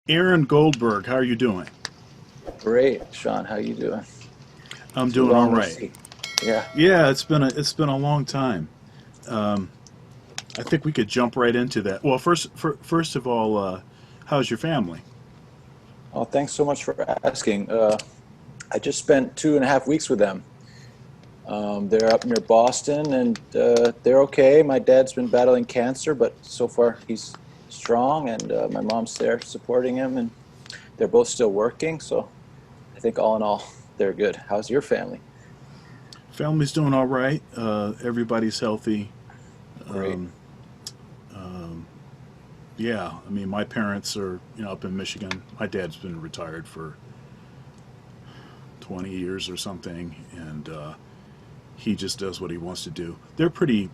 Aaron Goldberg, how are you doing? Great, Sean. How you doing? I'm Too doing all long no right. see. Yeah. Yeah, it's been a long time. Um, I think we could jump right into that. Well, first of all, how's your family? Oh, thanks so much for asking. I just spent 2.5 weeks with them. They're up near Boston, and they're okay. My dad's been battling cancer, but so far he's strong, and my mom's there supporting him, and they're both still working. So I think all in all, they're good. How's your family? Family's doing all right. Everybody's healthy. Great. Um, yeah, I mean, my parents are up in Michigan. My dad's been retired for 20 years or something, and he just does what he wants to do. They're pretty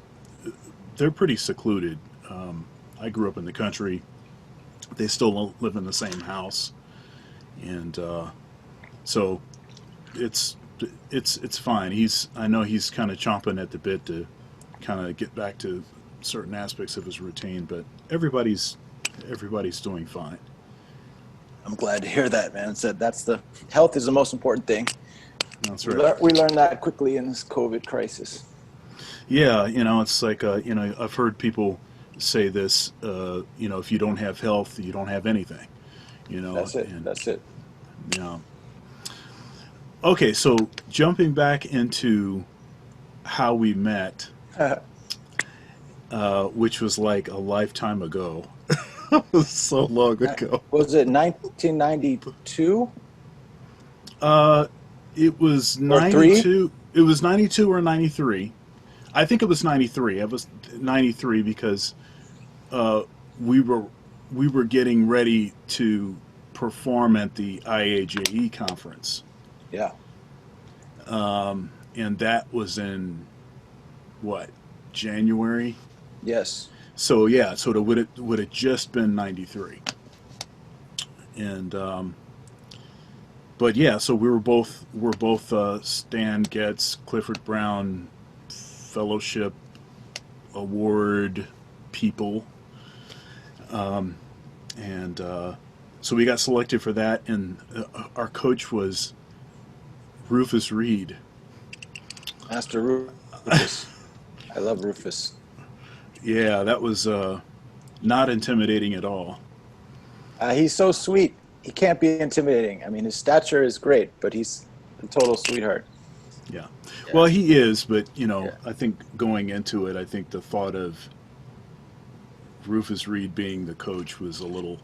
secluded. I grew up in the country. They still live in the same house, and so it's it's fine. I know he's kind of chomping at the bit to kind of get back to certain aspects of his routine, but everybody's doing fine. I'm glad to hear that, man. Said that's the health is the most important thing. That's We right. learned we learned that quickly in this COVID crisis. Yeah, it's like I've heard people say this. If you don't have health, you don't have anything. That's it. And That's it. okay, so jumping back into how we met, which was like a lifetime ago. So long ago. Was it 1992 Uh, it was or three? 92. It was 92 or 93. I think it was 93. It was 93 because uh, we were we were getting ready to perform at the IAJE conference, Yeah. and that was in what, January. Yes. So yeah, so it would have just been 93, and but yeah, so we're both Stan Getz, Clifford Brown Fellowship Award people, and so we got selected for that, and our coach was Rufus Reed. Master Rufus. I love Rufus. Yeah, that was not intimidating at all. He's so sweet. He can't be intimidating. I mean, his stature is great, but he's a total sweetheart. Yeah, well, Yeah. he is, but Yeah. I think going into it, I think the thought of Rufus Reed being the coach was a little.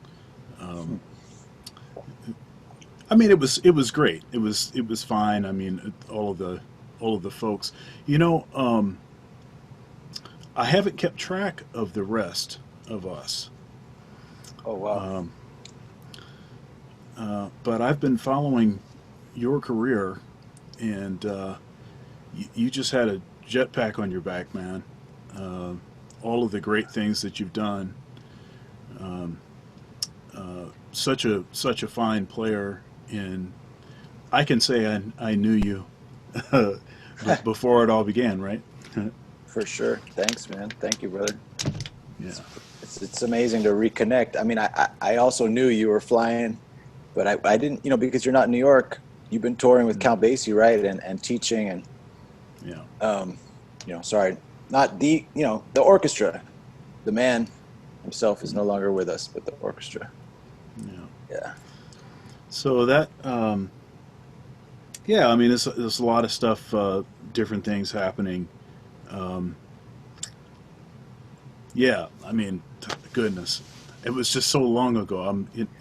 I mean, it was great. It was fine. I mean, all of the folks. You know, I haven't kept track of the rest of us, Oh, wow. but I've been following your career, and you just had a jetpack on your back, man. Uh, all of the great things that you've done. Such a fine player, and I can say I knew you before it all began, right? For sure. Thanks, man. Thank you, brother. Yeah. It's it's amazing to reconnect. I mean, I also knew you were flying, but I didn't, because you're not in New York. You've been touring with Count Basie, right? And teaching and Yeah. um, sorry, not the orchestra. The man himself is no longer with us, but the orchestra. Yeah. Yeah. So that, yeah, I mean, there's a lot of stuff, different things happening. Um, yeah, I mean, goodness, it was just so long ago.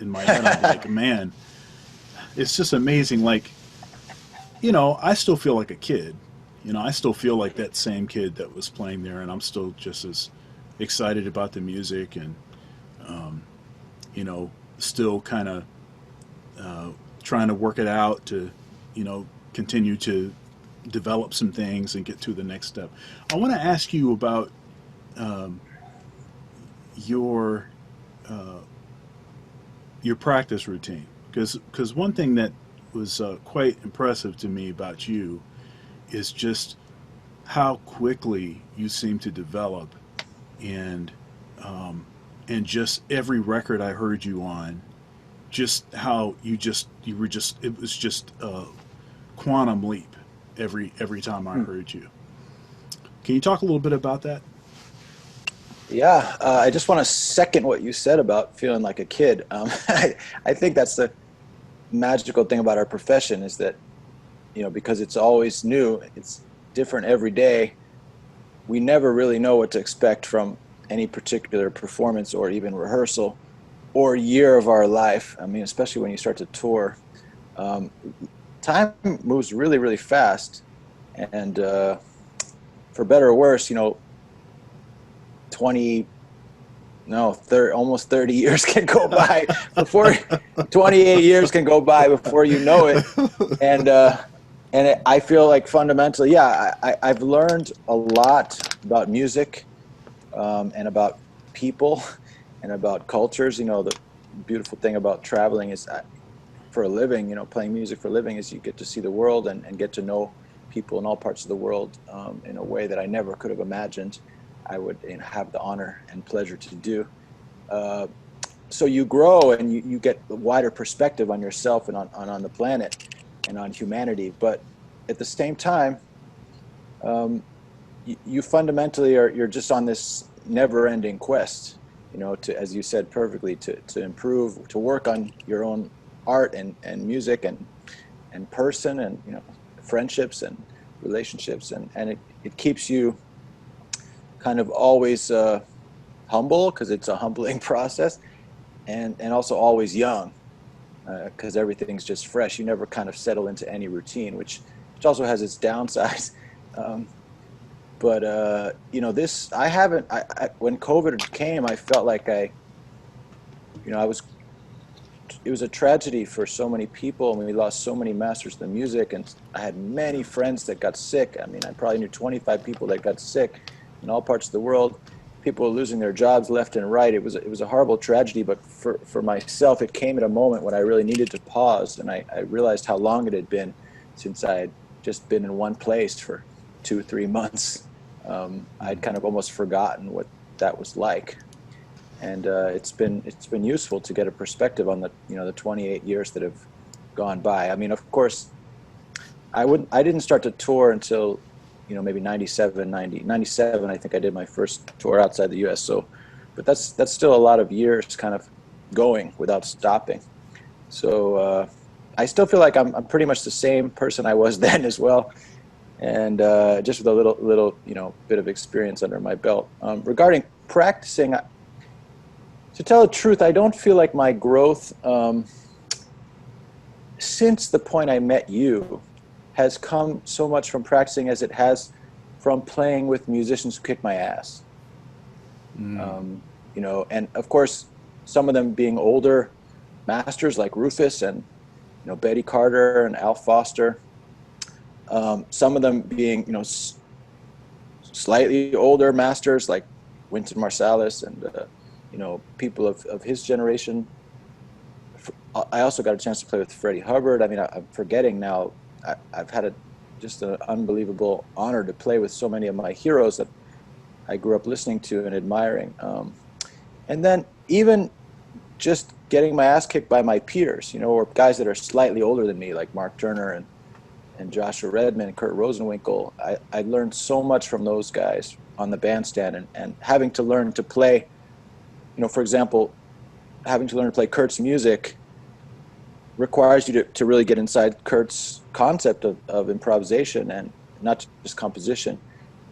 In my head. I'm like, man, it's just amazing. Like, I still feel like a kid. I still feel like that same kid that was playing there, and I'm still just as excited about the music, and um, still kind of trying to work it out to, continue to develop some things and get to the next step. I want to ask you about um, your uh, your practice routine, because one thing that was quite impressive to me about you is just how quickly you seem to develop, and um, and just every record I heard you on, just how you were just it was just a quantum leap every time I Hmm. heard you. Can you talk a little bit about that? Yeah, I just want to second what you said about feeling like a kid. I think that's the magical thing about our profession is that, because it's always new, it's different every day. We never really know what to expect from any particular performance or even rehearsal or year of our life. I mean, especially when you start to tour, um, time moves really, really fast. And for better or worse, 20, no, 30, almost 30 years can go by before 28 years can go by before you know it. And, I feel like fundamentally, yeah, I've learned a lot about music, and about people and about cultures. The beautiful thing about traveling is for a living, playing music for a living is you get to see the world and get to know people in all parts of the world, in a way that I never could have imagined I would, have the honor and pleasure to do. Uh, so you grow and you get a wider perspective on yourself and on the planet and on humanity. But at the same time, um, you fundamentally you're just on this never-ending quest, to, as you said perfectly, to improve, to work on your own art and music and person and friendships and relationships, and it keeps you kind of always humble, because it's a humbling process, and also always young, because everything's just fresh. You never kind of settle into any routine, which also has its downsides. um, but this I haven't when COVID came, I felt like I was it was a tragedy for so many people, and we lost so many masters of the music, and I had many friends that got sick. I mean, I probably knew 25 people that got sick in all parts of the world. People were losing their jobs left and right. It was a horrible tragedy, but for myself, it came at a moment when I really needed to pause, and I realized how long it had been since I had just been in one place for 2 3 months. I'd kind of almost forgotten what that was like, and it's been useful to get a perspective on the 28 years that have gone by. I mean, of course, I didn't start to tour until maybe 97, 90, 97. I think I did my first tour outside the US. So, but that's still a lot of years kind of going without stopping. So I still feel like I'm pretty much the same person I was then as well, and just with a little bit of experience under my belt. Regarding practicing, to tell the truth, I don't feel like my growth, since the point I met you, has come so much from practicing as it has from playing with musicians who kick my ass. Mm. And of course, some of them being older masters like Rufus and Betty Carter and Al Foster. Some of them being slightly older masters like Wynton Marsalis and people of his generation. I also got a chance to play with Freddie Hubbard. I mean, I'm forgetting now. I've had just an unbelievable honor to play with so many of my heroes that I grew up listening to and admiring. And then even just getting my ass kicked by my peers, or guys that are slightly older than me, like Mark Turner and Joshua Redman and Kurt Rosenwinkel. I learned so much from those guys on the bandstand, and having to learn to play, for example, having to learn to play Kurt's music requires you to really get inside Kurt's concept of improvisation and not just composition.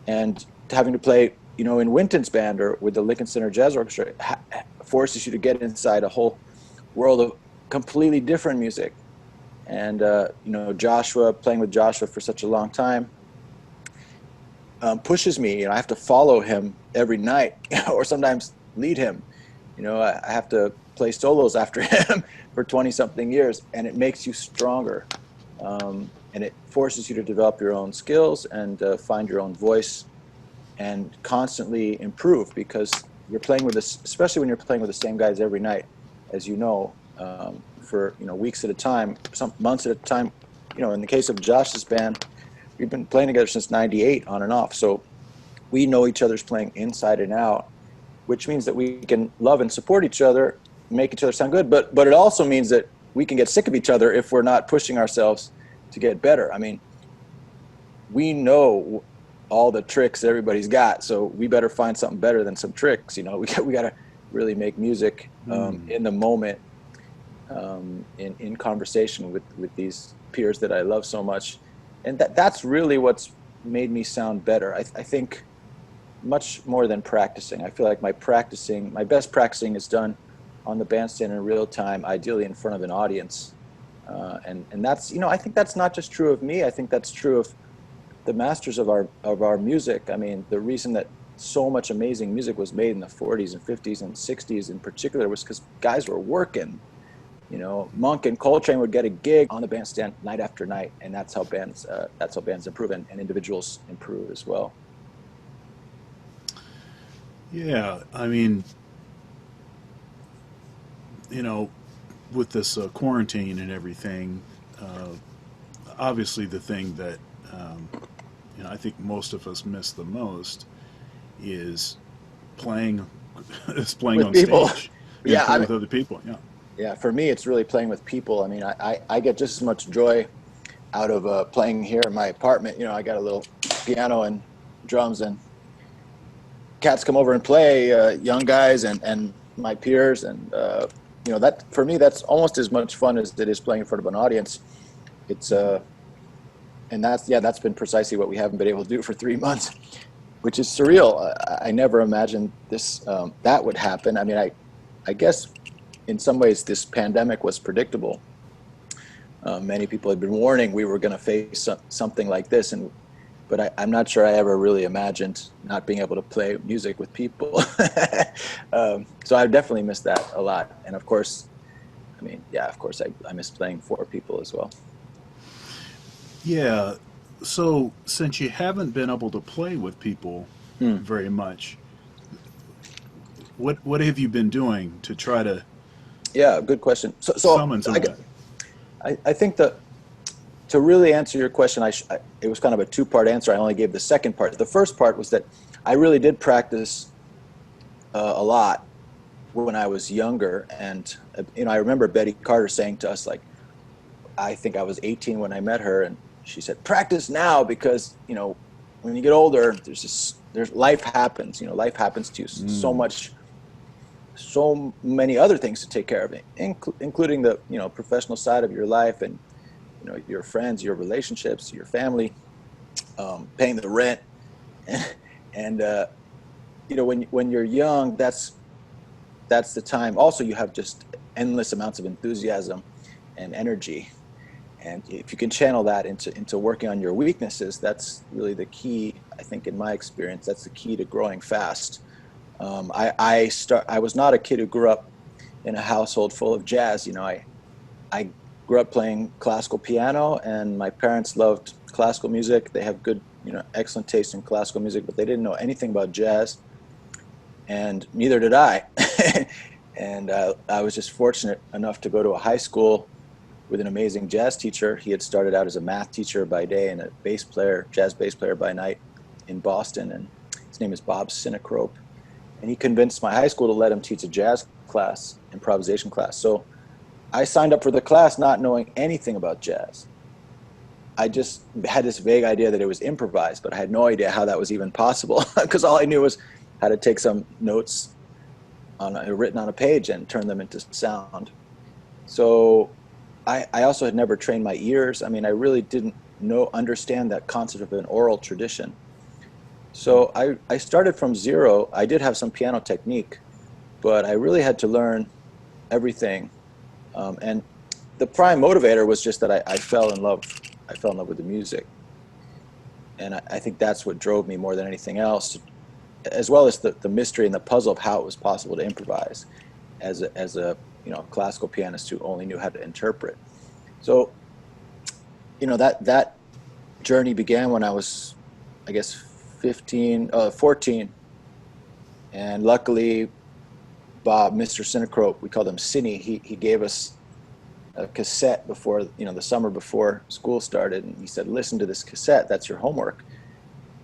And having to play, in Wynton's band or with the Lincoln Center Jazz Orchestra forces you to get inside a whole world of completely different music. And, Joshua, playing with Joshua for such a long time, pushes me. I have to follow him every night or sometimes lead him. I have to play solos after him for 20 something years, and it makes you stronger. And it forces you to develop your own skills and find your own voice and constantly improve, because you're playing with this, especially when you're playing with the same guys every night, as for weeks at a time, some months at a time. In the case of Josh's band, we've been playing together since '98 on and off, so we know each other's playing inside and out, which means that we can love and support each other make each other sound good, but it also means that we can get sick of each other if we're not pushing ourselves to get better. I mean, we know all the tricks everybody's got, so we better find something better than some tricks. You know, we got to really make music in the moment, in conversation with these peers that I love so much, and that's really what's made me sound better. I think much more than practicing. I feel like my best practicing is done on the bandstand in real time, ideally in front of an audience. And that's, you know, I think that's not just true of me. I think that's true of the masters of our music. I mean, the reason that so much amazing music was made in the 40s and 50s and 60s in particular was because guys were working. You know, Monk and Coltrane would get a gig on the bandstand night after night, and that's how bands improve, and individuals improve as well. Yeah, I mean, you know, with this quarantine and everything, uh, obviously the thing that um, I think most of us miss the most is playing is playing With on people. stage and Yeah, I playing mean, with other people. Yeah. yeah, for me, it's really playing with people. I mean, I get just as much joy out of playing here in my apartment. You know, I got a little piano and drums, and cats come over and play, young guys and my peers. And, you know, that for me, that's almost as much fun as it is playing in front of an audience. It's, and that's been precisely what we haven't been able to do for 3 months, which is surreal. I never imagined that would happen. I mean, I guess in some ways this pandemic was predictable. Many people had been warning we were going to face something like this, but I'm not sure I ever really imagined not being able to play music with people. So I definitely missed that a lot. And of course, I mean, yeah, of course, I miss playing for people as well. Yeah. So since you haven't been able to play with people Hmm. very much, what have you been doing to try to Yeah, good question. So summon some of that? I think that to really answer your question, it was kind of a two-part answer. I only gave the second part. The first part was that I really did practice a lot when I was younger, and you know, I remember Betty Carter saying to us, like, I think I was 18 when I met her, and she said, "Practice now because you know, when you get older, there's life happens. You know, life happens to you so Mm. much, so many other things to take care of, including the professional side of your life, and your friends, your relationships, your family, paying the rent, and when you're young, that's the time. Also, you have just endless amounts of enthusiasm and energy, and if you can channel that into working on your weaknesses, that's really the key. I think, in my experience, that's the key to growing fast. I was not a kid who grew up in a household full of jazz. I grew up playing classical piano, and my parents loved classical music. They have good, excellent taste in classical music, but they didn't know anything about jazz, and neither did I. And I was just fortunate enough to go to a high school with an amazing jazz teacher. He had started out as a math teacher by day and a jazz bass player by night in Boston, and his name is Bob Sinecrope. And he convinced my high school to let him teach a jazz class, improvisation class. So I signed up for the class not knowing anything about jazz. I just had this vague idea that it was improvised, but I had no idea how that was even possible because all I knew was how to take some notes written on a page and turn them into sound. So I also had never trained my ears. I mean, I really didn't understand that concept of an oral tradition. So I started from zero. I did have some piano technique, but I really had to learn everything. And the prime motivator was just that I fell in love. I fell in love with the music, and I think that's what drove me more than anything else, as well as the mystery and the puzzle of how it was possible to improvise as a classical pianist who only knew how to interpret. So that journey began when I was, I guess, 14, and luckily Mr. Sinecrope, we called him Cine. He gave us a cassette before, the summer before school started, and he said, "Listen to this cassette. That's your homework."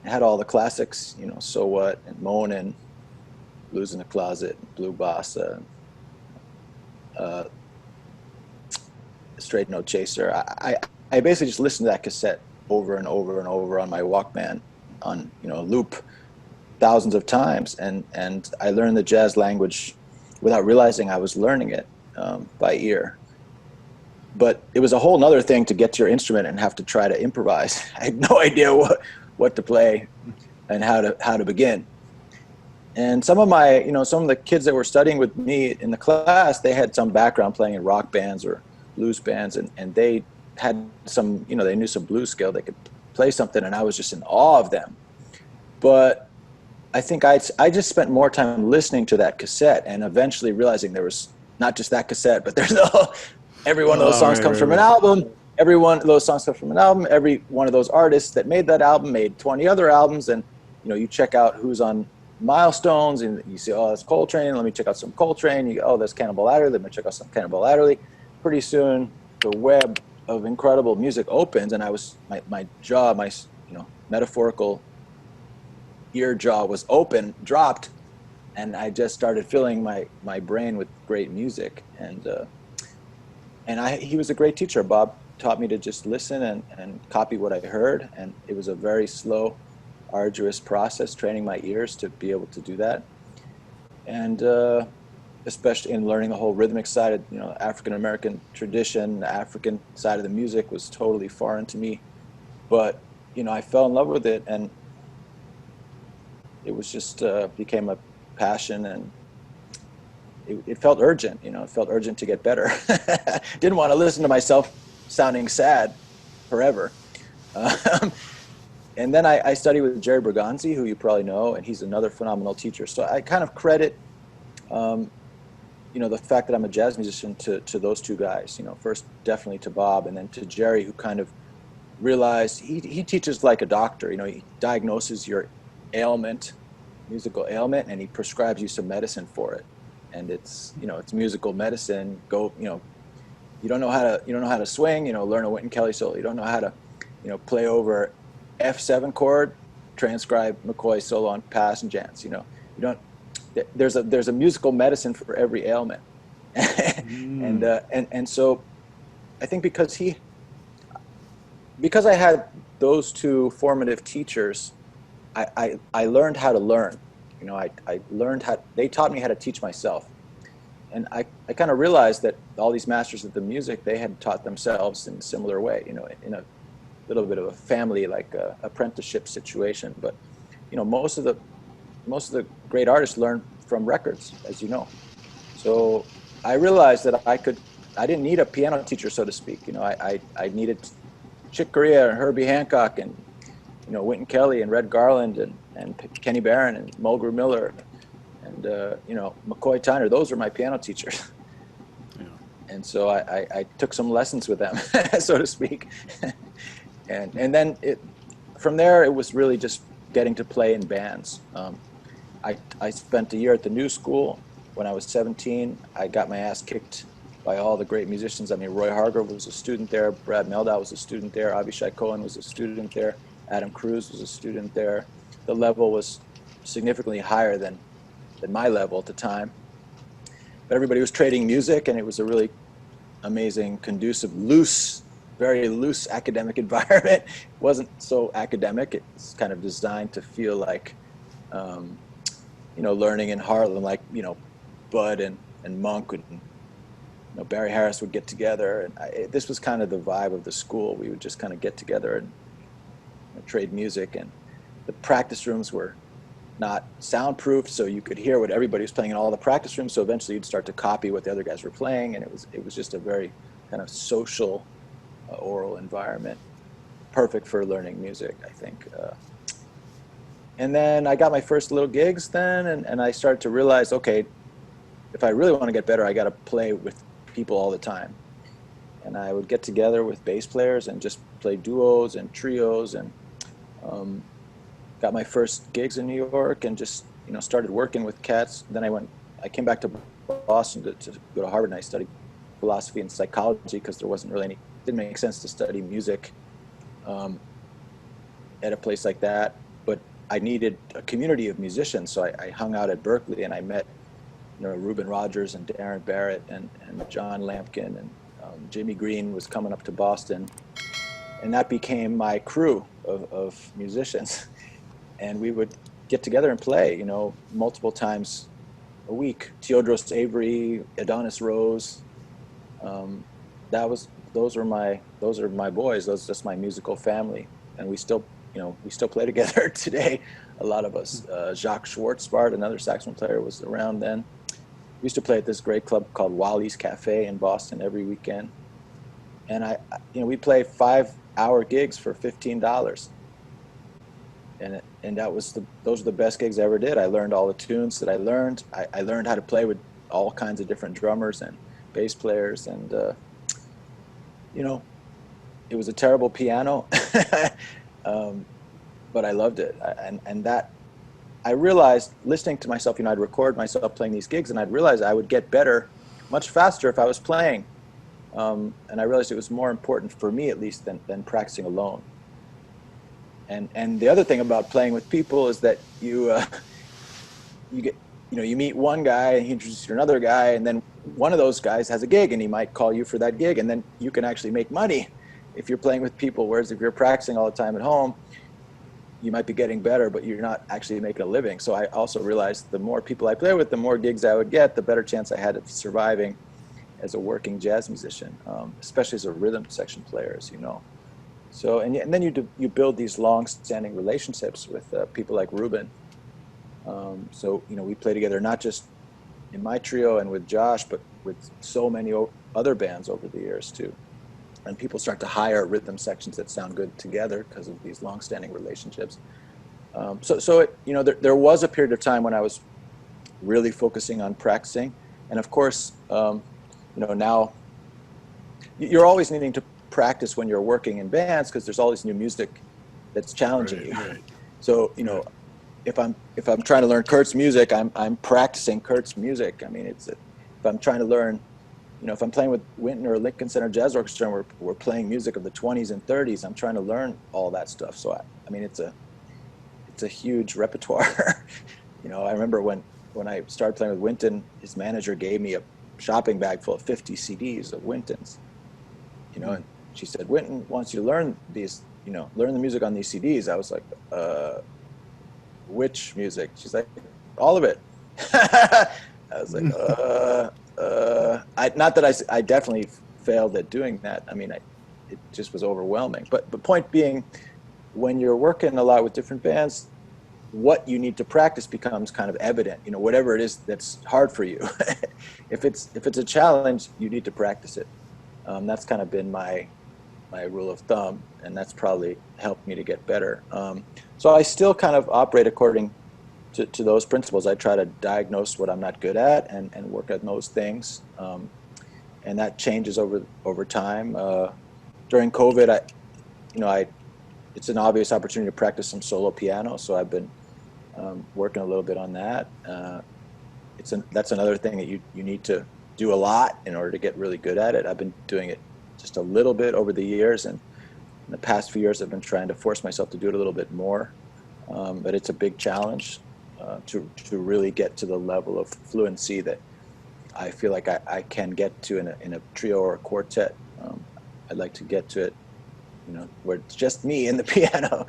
It had all the classics, So What and Moanin', Blues in the Closet, Blue Bossa, Straight No Chaser. I basically just listened to that cassette over and over and over on my Walkman on, loop thousands of times, and I learned the jazz language without realizing I was learning it by ear. But it was a whole nother thing to get to your instrument and have to try to improvise. I had no idea what to play and how to begin. And some of the kids that were studying with me in the class, they had some background playing in rock bands or blues bands, and they had some, they knew some blues skill. They could play something, and I was just in awe of them. But I think I just spent more time listening to that cassette and eventually realizing there was not just that cassette, but there's every one of those songs comes from an album. Every one of those songs comes from an album. Every one of those artists that made that album made 20 other albums. And, you check out who's on Milestones and you see, oh, that's Coltrane. Let me check out some Coltrane. You go, oh, that's Cannonball Adderley. Let me check out some Cannonball Adderley. Pretty soon the web of incredible music opens, and I was, my jaw, my, metaphorical ear jaw was open, dropped, and I just started filling my brain with great music. And he was a great teacher. Bob taught me to just listen and copy what I heard, and it was a very slow, arduous process training my ears to be able to do that. And especially in learning the whole rhythmic side of, African American tradition, the African side of the music was totally foreign to me. But, I fell in love with it, and it was just became a passion, and it felt urgent. It felt urgent to get better. Didn't want to listen to myself sounding sad forever. And then I studied with Jerry Bergonzi, who you probably know, and he's another phenomenal teacher. So I kind of credit, the fact that I'm a jazz musician to those two guys. First definitely to Bob, and then to Jerry, who kind of realized he teaches like a doctor. He diagnoses your ailment, musical ailment, and he prescribes you some medicine for it. And it's musical medicine. You don't know how to swing, learn a Wynton Kelly solo. You don't know how to, play over F7 chord, transcribe McCoy's solo on Pass and Jans. There's a musical medicine for every ailment. And so I think because I had those two formative teachers, I learned how to learn. I learned they taught me how to teach myself. And I kind of realized that all these masters of the music, they had taught themselves in a similar way, in a little bit of a family, like a apprenticeship situation. But, most of the great artists learn from records, as you know. So I realized that I didn't need a piano teacher, so to speak. I needed Chick Corea and Herbie Hancock and, Wynton Kelly and Red Garland and Kenny Barron and Mulgrew Miller and, McCoy Tyner. Those were my piano teachers. Yeah. And so I took some lessons with them, so to speak. And then from there, it was really just getting to play in bands. I spent a year at the New School. When I was 17, I got my ass kicked by all the great musicians. I mean, Roy Hargrove was a student there. Brad Mehldau was a student there. Avishai Cohen was a student there. Adam Cruz was a student there. The level was significantly higher than my level at the time. But everybody was trading music, and it was a really amazing, conducive, very loose academic environment. It wasn't so academic. It's kind of designed to feel like, learning in Harlem, like, Bud and Monk and Barry Harris would get together. And this was kind of the vibe of the school. We would just kind of get together and trade music. And the practice rooms were not soundproofed, so you could hear what everybody was playing in all the practice rooms. So eventually you'd start to copy what the other guys were playing. And it was just a very kind of social, oral environment, perfect for learning music, I think. And then I got my first little gigs then, and I started to realize, okay, if I really want to get better, I got to play with people all the time. And I would get together with bass players and just play duos and trios, and got my first gigs in New York, and just started working with cats. Then I came back to Boston to go to Harvard, and I studied philosophy and psychology because there wasn't really didn't make sense to study music at a place like that. But I needed a community of musicians, so I hung out at Berkeley, and I met Reuben Rogers and Darren Barrett and John Lampkin and Jimmy Green was coming up to Boston, and that became my crew of musicians. And we would get together and play, multiple times a week. Teodros Avery, Adonis Rose. Um, those are my boys. That's my musical family, and we still play together today. A lot of us. Jacques Schwartzbart, another saxophone player, was around then. We used to play at this great club called Wally's Cafe in Boston every weekend, and we play 5-hour gigs for $15. And those are the best gigs I ever did. I learned all the tunes that I learned. I learned how to play with all kinds of different drummers and bass players, and it was a terrible piano, but I loved it. And that I realized, listening to myself, I'd record myself playing these gigs, and I'd realize I would get better much faster if I was playing. And I realized it was more important for me, at least, than practicing alone. And the other thing about playing with people is that you meet one guy and he introduces you to another guy, and then one of those guys has a gig and he might call you for that gig, and then you can actually make money if you're playing with people. Whereas if you're practicing all the time at home, you might be getting better, but you're not actually making a living. So I also realized the more people I play with, the more gigs I would get, the better chance I had of surviving as a working jazz musician, especially as a rhythm section player, as you know. So, and then you build these long-standing relationships with people like Reuben. So, we play together not just in my trio and with Josh, but with so many other bands over the years too. And people start to hire rhythm sections that sound good together because of these long-standing relationships. There was a period of time when I was really focusing on practicing, and of course, now you're always needing to practice when you're working in bands because there's all this new music that's challenging you. Right. So if I'm trying to learn Kurt's music, I'm practicing Kurt's music. I mean, if I'm trying to learn, if I'm playing with Wynton or Lincoln Center Jazz Orchestra and we're playing music of the 20s and 30s, I'm trying to learn all that stuff. So I mean, it's a huge repertoire. I remember when I started playing with Wynton, his manager gave me a shopping bag full of 50 CDs of Wynton's. And she said, Wynton wants you to learn these, learn the music on these CDs. I was like, which music? She's like, all of it. I was like, not that I definitely failed at doing that. I mean, it just was overwhelming. But the point being, when you're working a lot with different bands, what you need to practice becomes kind of evident. Whatever it is that's hard for you. If it's a challenge, you need to practice it. That's kind of been my rule of thumb, and that's probably helped me to get better. So I still kind of operate according to those principles. I try to diagnose what I'm not good at and work on those things, and that changes over time. During COVID, it's an obvious opportunity to practice some solo piano, so I've been working a little bit on that. That's another thing that you need to do a lot in order to get really good at it. I've been doing it just a little bit over the years, and in the past few years I've been trying to force myself to do it a little bit more, but it's a big challenge to really get to the level of fluency that I feel like I can get to in a trio or a quartet. I'd like to get to it, where it's just me and the piano.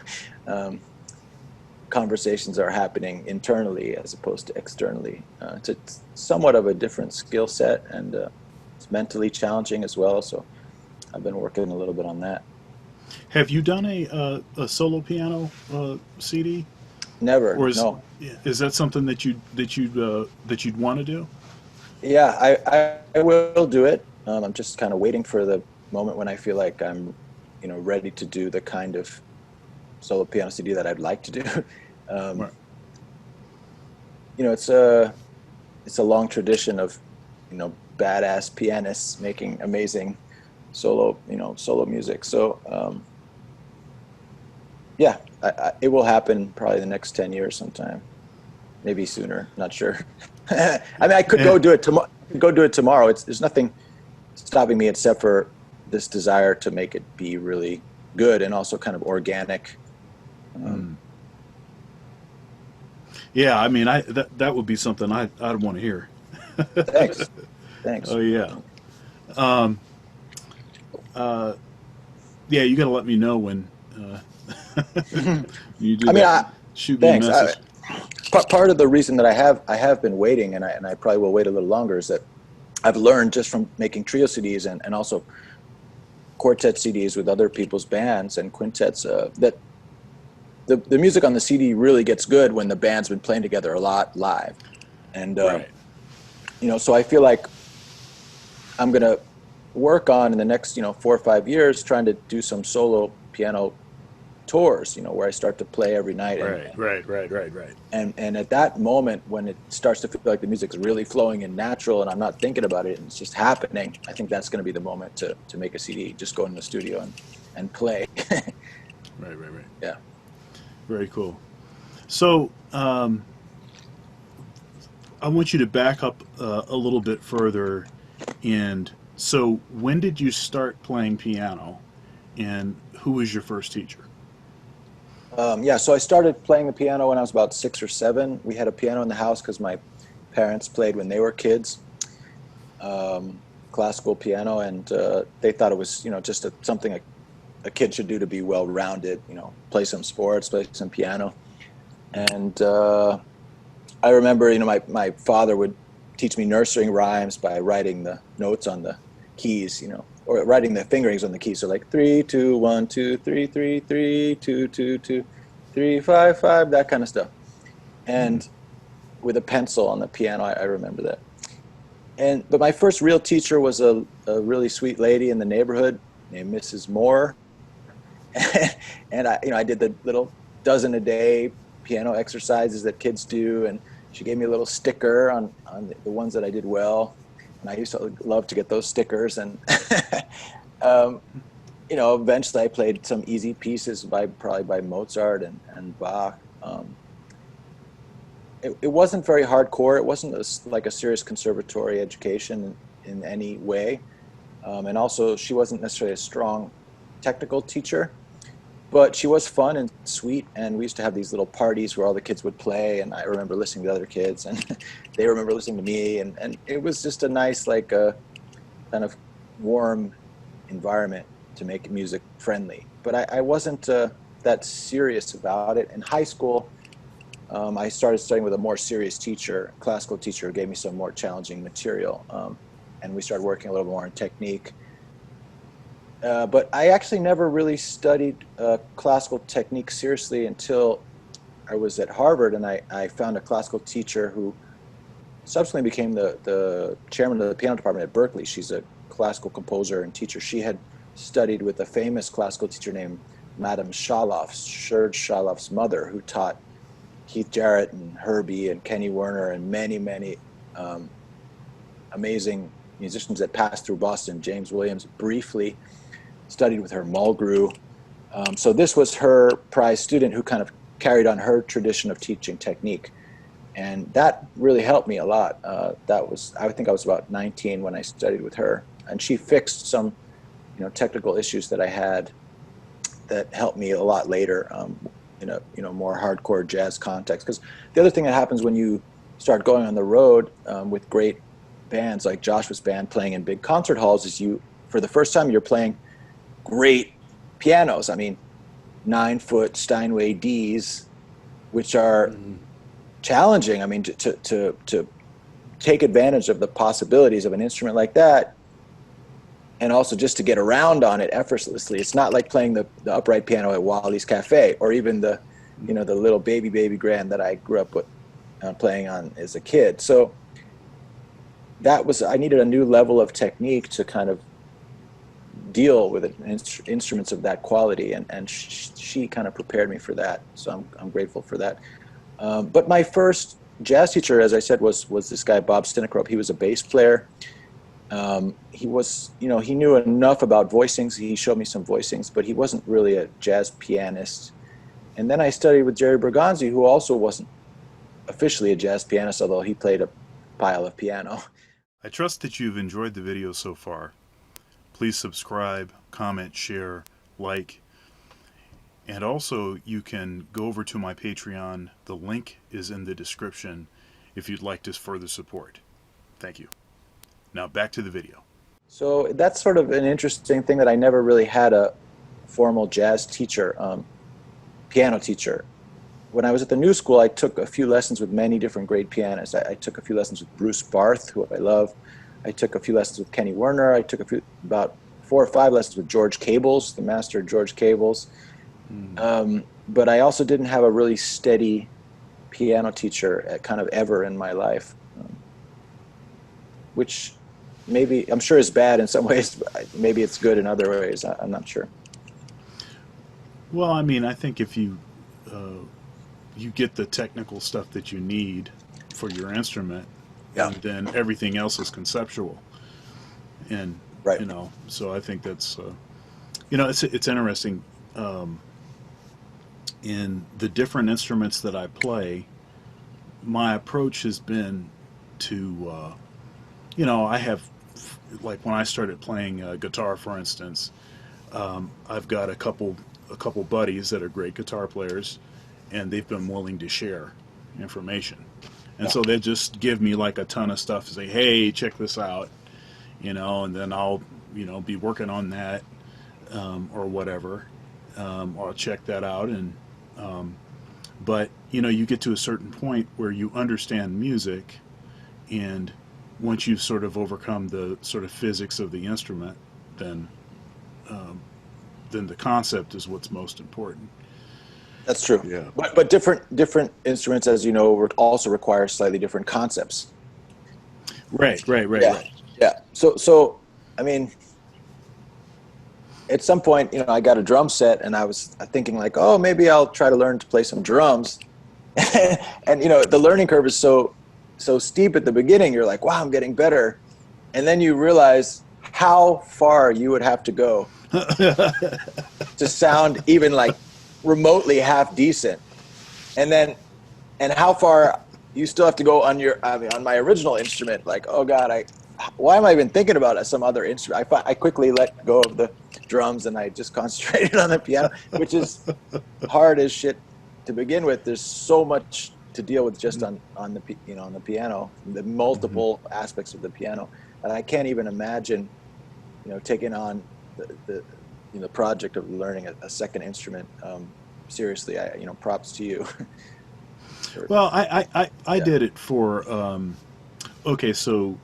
Conversations are happening internally as opposed to externally. It's somewhat of a different skill set, and it's mentally challenging as well. So I've been working a little bit on that. Have you done a solo piano CD? Never. Or no. Is that something that you'd want to do? Yeah, I will do it. I'm just kind of waiting for the moment when I feel like I'm, ready to do the kind of solo piano CD that I'd like to do. Right. It's a long tradition of, badass pianists making amazing solo music. So, yeah, it will happen probably the next 10 years sometime, maybe sooner. Not sure. I mean, I could go do it tomorrow. There's nothing stopping me except for this desire to make it be really good and also kind of organic. Yeah, I mean, that would be something I'd want to hear. Thanks. Thanks. Oh yeah. Um, uh, yeah, you got to let me know when you do I mean, that. Shoot me a thanks. message. Part of the reason that I have been waiting, and I probably will wait a little longer, is that I've learned just from making trio CDs and also quartet CDs with other people's bands and quintets, that the music on the CD really gets good when the band's been playing together a lot live. And, Right. so I feel like I'm going to work on in the next, 4 or 5 years, trying to do some solo piano tours, where I start to play every night. Right. Right. Right. Right. Right. And at that moment, when it starts to feel like the music's really flowing and natural and I'm not thinking about it and it's just happening, I think that's going to be the moment to make a CD, just go in the studio and play. Right. Right. Right. Yeah. Very cool. So I want you to back up a little bit further. And so, when did you start playing piano, and who was your first teacher? Yeah, so I started playing the piano when I was about 6 or 7. We had a piano in the house because my parents played when they were kids, um, classical piano, and they thought it was, just something a kid should do to be well-rounded, play some sports, play some piano. And I remember, my father would teach me nursery rhymes by writing the notes on the keys, or writing the fingerings on the keys. So like 3 2 1 2 3 3 3 2 2 2 3 5 5, that kind of stuff. Hmm. And with a pencil on the piano, I remember that. But my first real teacher was a really sweet lady in the neighborhood named Mrs. Moore. And I did the little dozen a day piano exercises that kids do, and she gave me a little sticker on the ones that I did well, and I used to love to get those stickers. And um, eventually I played some easy pieces probably by Mozart and Bach. It wasn't very hardcore. It wasn't like a serious conservatory education in any way, and also she wasn't necessarily a strong technical teacher, but she was fun and sweet, and we used to have these little parties where all the kids would play, and I remember listening to other kids, and they remember listening to me, and it was just a nice, like, kind of warm environment to make music friendly. But I wasn't that serious about it. In high school, I started studying with a more serious teacher, classical teacher, who gave me some more challenging material, and we started working a little more on technique. But I actually never really studied classical technique seriously until I was at Harvard, and I found a classical teacher who subsequently became the chairman of the piano department at Berkeley. She's a classical composer and teacher. She had studied with a famous classical teacher named Madame Shaloff, Serge Shaloff's mother, who taught Keith Jarrett and Herbie and Kenny Werner and many, many um, amazing musicians that passed through Boston. James Williams briefly studied with her, Mulgrew. So this was her prize student who kind of carried on her tradition of teaching technique. And that really helped me a lot. I think I was about 19 when I studied with her. And she fixed some, technical issues that I had that helped me a lot later, in a, more hardcore jazz context. Because the other thing that happens when you start going on the road, with great bands like Joshua's band playing in big concert halls is for the first time, you're playing great pianos. I mean, 9-foot Steinway Ds, which are Hmm. challenging. I mean, to take advantage of the possibilities of an instrument like that, and also just to get around on it effortlessly. It's not like playing the upright piano at Wally's Cafe, or even the little baby grand that I grew up with, playing on as a kid. So I needed a new level of technique to kind of deal with instruments of that quality, and she kind of prepared me for that. So I'm grateful for that. But my first jazz teacher, as I said, was this guy Bob Stinnekroop. He was a bass player. He was, he knew enough about voicings. He showed me some voicings, but he wasn't really a jazz pianist. And then I studied with Jerry Bergonzi, who also wasn't officially a jazz pianist, although he played a pile of piano. I trust that you've enjoyed the video so far. Please subscribe, comment, share, like, and also you can go over to my Patreon. The link is in the description if you'd like to further support. Thank you. Now back to the video. So that's sort of an interesting thing that I never really had a formal jazz teacher, piano teacher. When I was at the New School, I took a few lessons with many different great pianists. I took a few lessons with Bruce Barth, who I love. I took a few lessons with Kenny Werner. I took about 4 or 5 lessons with George Cables, the master George Cables. But I also didn't have a really steady piano teacher kind of ever in my life, which maybe I'm sure is bad in some ways. But maybe it's good in other ways. I'm not sure. Well, I mean, I think if you you get the technical stuff that you need for your instrument, Yeah. and then everything else is conceptual. And Right. so I think that's it's interesting. In the different instruments that I play, my approach has been to I have, like, when I started playing guitar, for instance, I've got a couple buddies that are great guitar players, and they've been willing to share information. And so they just give me like a ton of stuff to say, hey, check this out, and then I'll, be working on that, or whatever, or I'll check that out. And, but, you get to a certain point where you understand music, and once you've sort of overcome the sort of physics of the instrument, then the concept is what's most important. That's true. Yeah. But different instruments, as you know, also require slightly different concepts. Right. Yeah. Yeah. So I mean, at some point, I got a drum set, and I was thinking like, oh, maybe I'll try to learn to play some drums. And the learning curve is so steep at the beginning. You're like, wow, I'm getting better, and then you realize how far you would have to go to sound even like remotely half decent, and how far you still have to go on on my original instrument. Like, oh God, why am I even thinking about some other instrument? I quickly let go of the drums, and I just concentrated on the piano, which is hard as shit to begin with. There's so much to deal with just on the piano, the multiple aspects of the piano, and I can't even imagine taking on the project of learning a second instrument. Seriously, props to you. Well, I did it for okay, so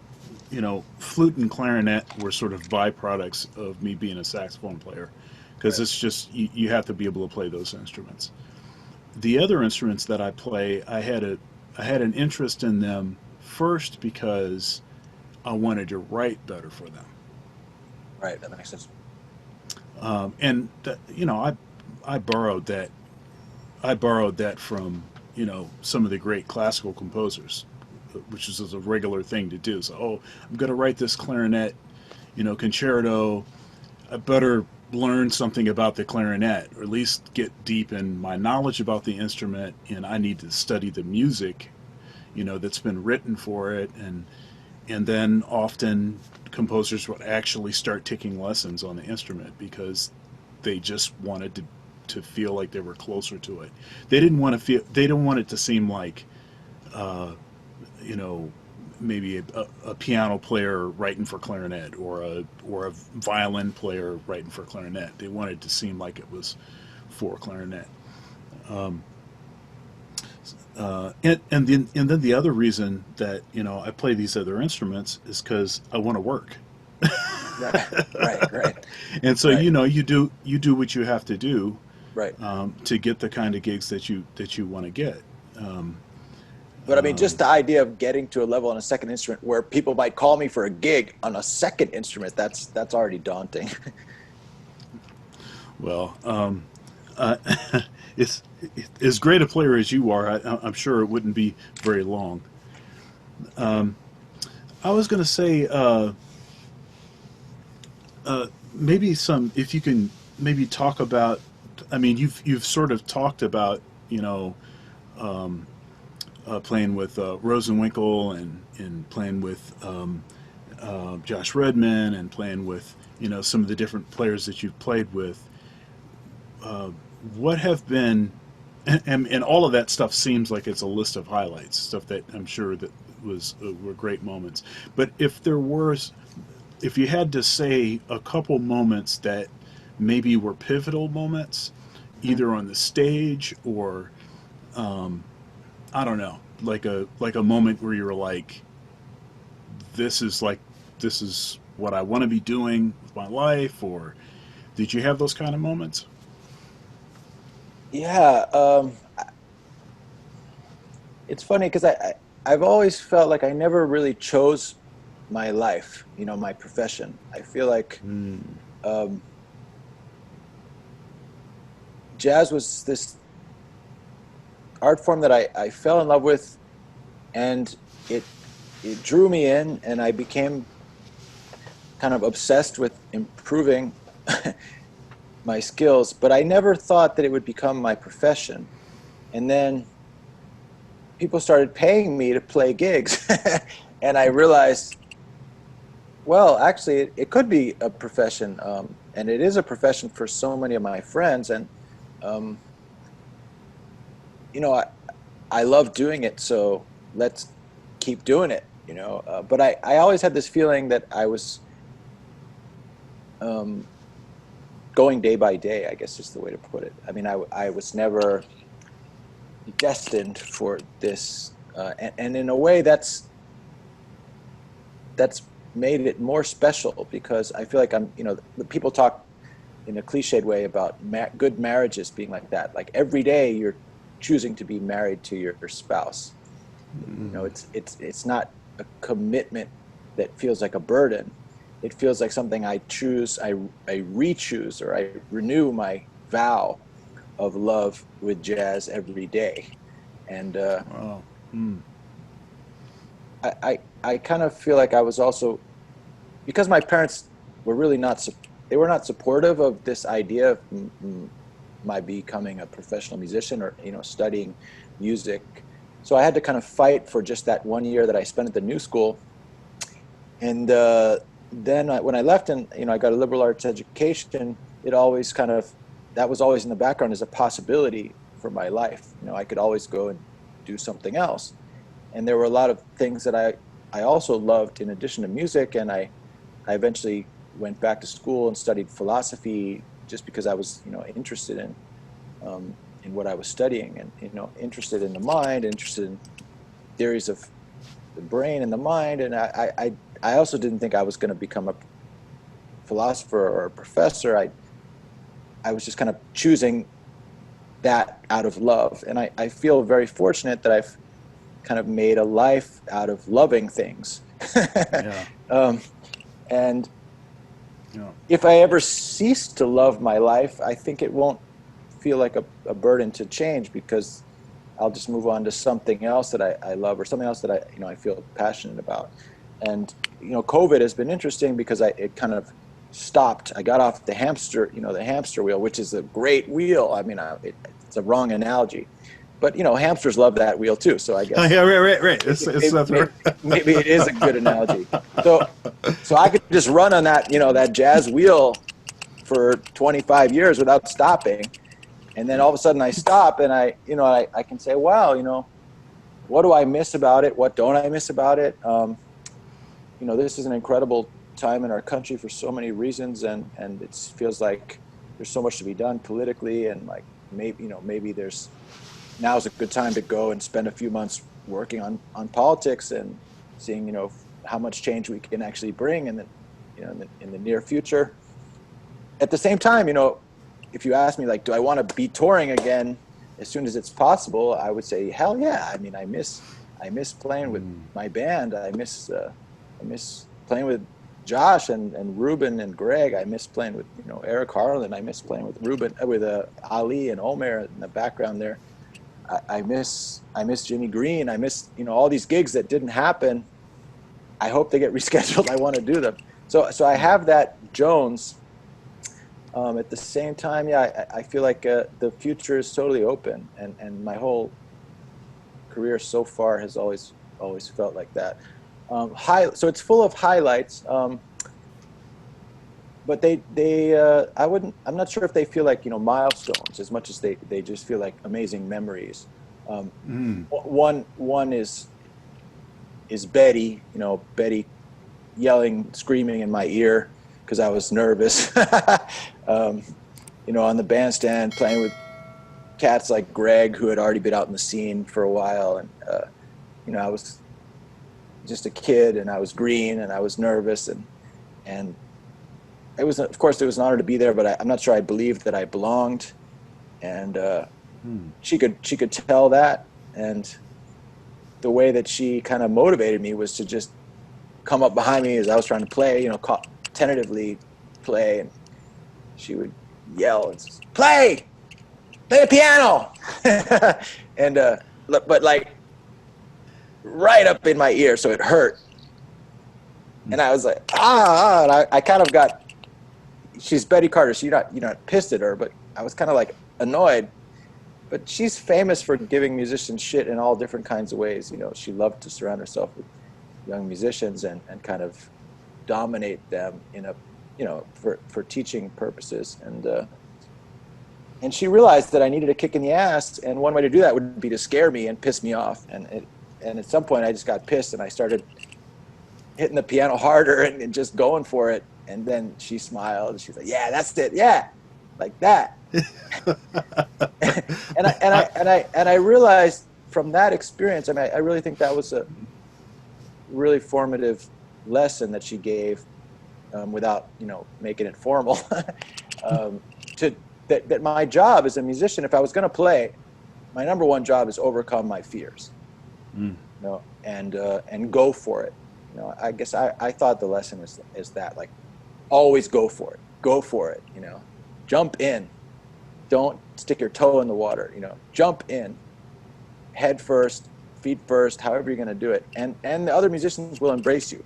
flute and clarinet were sort of byproducts of me being a saxophone player, because it's just you have to be able to play those instruments. The other instruments that I play, I had an interest in them first because I wanted to write better for them. Right, that makes sense. And I borrowed that. I borrowed that from some of the great classical composers, which is a regular thing to do. So, oh, I'm going to write this clarinet, concerto. I better learn something about the clarinet, or at least get deep in my knowledge about the instrument. And I need to study the music, that's been written for it, and then often composers would actually start taking lessons on the instrument because they just wanted to feel like they were closer to it. They didn't want it to seem like maybe a piano player writing for clarinet, or a violin player writing for clarinet. They wanted it to seem like it was for clarinet. And then the other reason that I play these other instruments is because I want to work. Right. And so right. you do what you have to do, Right. To get the kind of gigs that you want to get. But I mean, just the idea of getting to a level on a second instrument where people might call me for a gig on a second instrument, that's already daunting. Well, it's as great a player as you are. I'm sure it wouldn't be very long. I was going to say maybe if you can maybe talk about. I mean, you've sort of talked about playing with Rosenwinkel, and playing with Josh Redman, and playing with some of the different players that you've played with. What have been, and all of that stuff seems like it's a list of highlights, stuff that I'm sure that were great moments. But if you had to say a couple moments that maybe were pivotal moments, Mhm. either on the stage or I don't know, like a moment where you were this is like this is what I want to be doing with my life, or did you have those kind of moments? Yeah, it's funny because I've always felt like I never really chose my life, my profession. I feel like Mm. um, jazz was this art form that I fell in love with, and it it drew me in, and I became kind of obsessed with improving my skills. But I never thought that it would become my profession. And then people started paying me to play gigs, and I realized, well, actually, it could be a profession, and it is a profession for so many of my friends. And um, you know, I, I love doing it, so let's keep doing it. But I always had this feeling that I was um, going day by day, I guess is the way to put it. I mean, I was never destined for this, and in a way, that's made it more special because I feel like the people talk in a cliched way about good marriages being like that. Like every day, you're choosing to be married to your spouse. Mm. It's not a commitment that feels like a burden. It feels like something I choose, I re-choose, or I renew my vow of love with jazz every day. And Wow. Mm. I kind of feel like I was also, because my parents were really not they were not supportive of this idea of my becoming a professional musician or studying music. So I had to kind of fight for just that 1 year that I spent at the new school. And then when I left and I got a liberal arts education, it always kind of, that was always in the background as a possibility for my life. I could always go and do something else. And there were a lot of things that I also loved in addition to music. And I eventually went back to school and studied philosophy just because I was interested in what I was studying, and interested in the mind, interested in theories of the brain and the mind. And I also didn't think I was going to become a philosopher or a professor. I was just kind of choosing that out of love. And I feel very fortunate that I've kind of made a life out of loving things. Yeah. um, and Yeah. if I ever cease to love my life, I think it won't feel like a burden to change, because I'll just move on to something else that I love, or something else that I feel passionate about. And COVID has been interesting because it kind of stopped. I got off the hamster wheel, which is a great wheel. I mean, it's a wrong analogy, but hamsters love that wheel too. So I guess Yeah. Right. Right. Right. It's nothing. maybe it is a good analogy. So I could just run on that jazz wheel for 25 years without stopping, and then all of a sudden I stop, and I can say, wow, what do I miss about it? What don't I miss about it? This is an incredible time in our country for so many reasons, and it feels like there's so much to be done politically, and like maybe there's now's a good time to go and spend a few months working on politics and seeing how much change we can actually bring in the near future. At the same time, if you ask me, like, do I want to be touring again as soon as it's possible, I would say hell yeah. I mean, I miss playing with Mm. my band. I miss playing with Josh and Ruben and Greg. I miss playing with Eric Harlan. I miss playing with Ruben, with Ali and Omer in the background there. I miss Jimmy Green. I miss all these gigs that didn't happen. I hope they get rescheduled. I want to do them. So I Yeah. have that Jones. At the same time, yeah, I feel like the future is totally open, and my whole career so far has always felt like that. So it's full of highlights, but I'm not sure if they feel like milestones as much as they just feel like amazing memories. Um, Mm. one is is Betty, Betty yelling, screaming in my ear because I was nervous. um, on the bandstand playing with cats like Greg, who had already been out in the scene for a while. And, I was just a kid and I was green and I was nervous. And it was, of course, it was an honor to be there, but I'm not sure I believed that I belonged. And she could tell that. And the way that she kind of motivated me was to just come up behind me as I was trying to play, tentatively play. And she would yell, and play the piano. And, but like right up in my ear. So it hurt. And I was like, and I kind of got, she's Betty Carter. So you're not pissed at her, but I was kind of like annoyed. But she's famous for giving musicians shit in all different kinds of ways. She loved to surround herself with young musicians and kind of dominate them in a, for teaching purposes. And she realized that I needed a kick in the ass. And one way to do that would be to scare me and piss me off. And at some point I just got pissed and I started hitting the piano harder and just going for it. And then she smiled and she's like, yeah, that's it. Yeah. Like that. and I realized from that experience, I really think that was a really formative lesson that she gave, without making it formal, that my job as a musician, if I was going to play, my number one job is overcome my fears, and go for it. I guess I thought the lesson is that, like, always go for it, jump in. Don't stick your toe in the water, jump in, head first, feet first, however you're going to do it. And the other musicians will embrace you.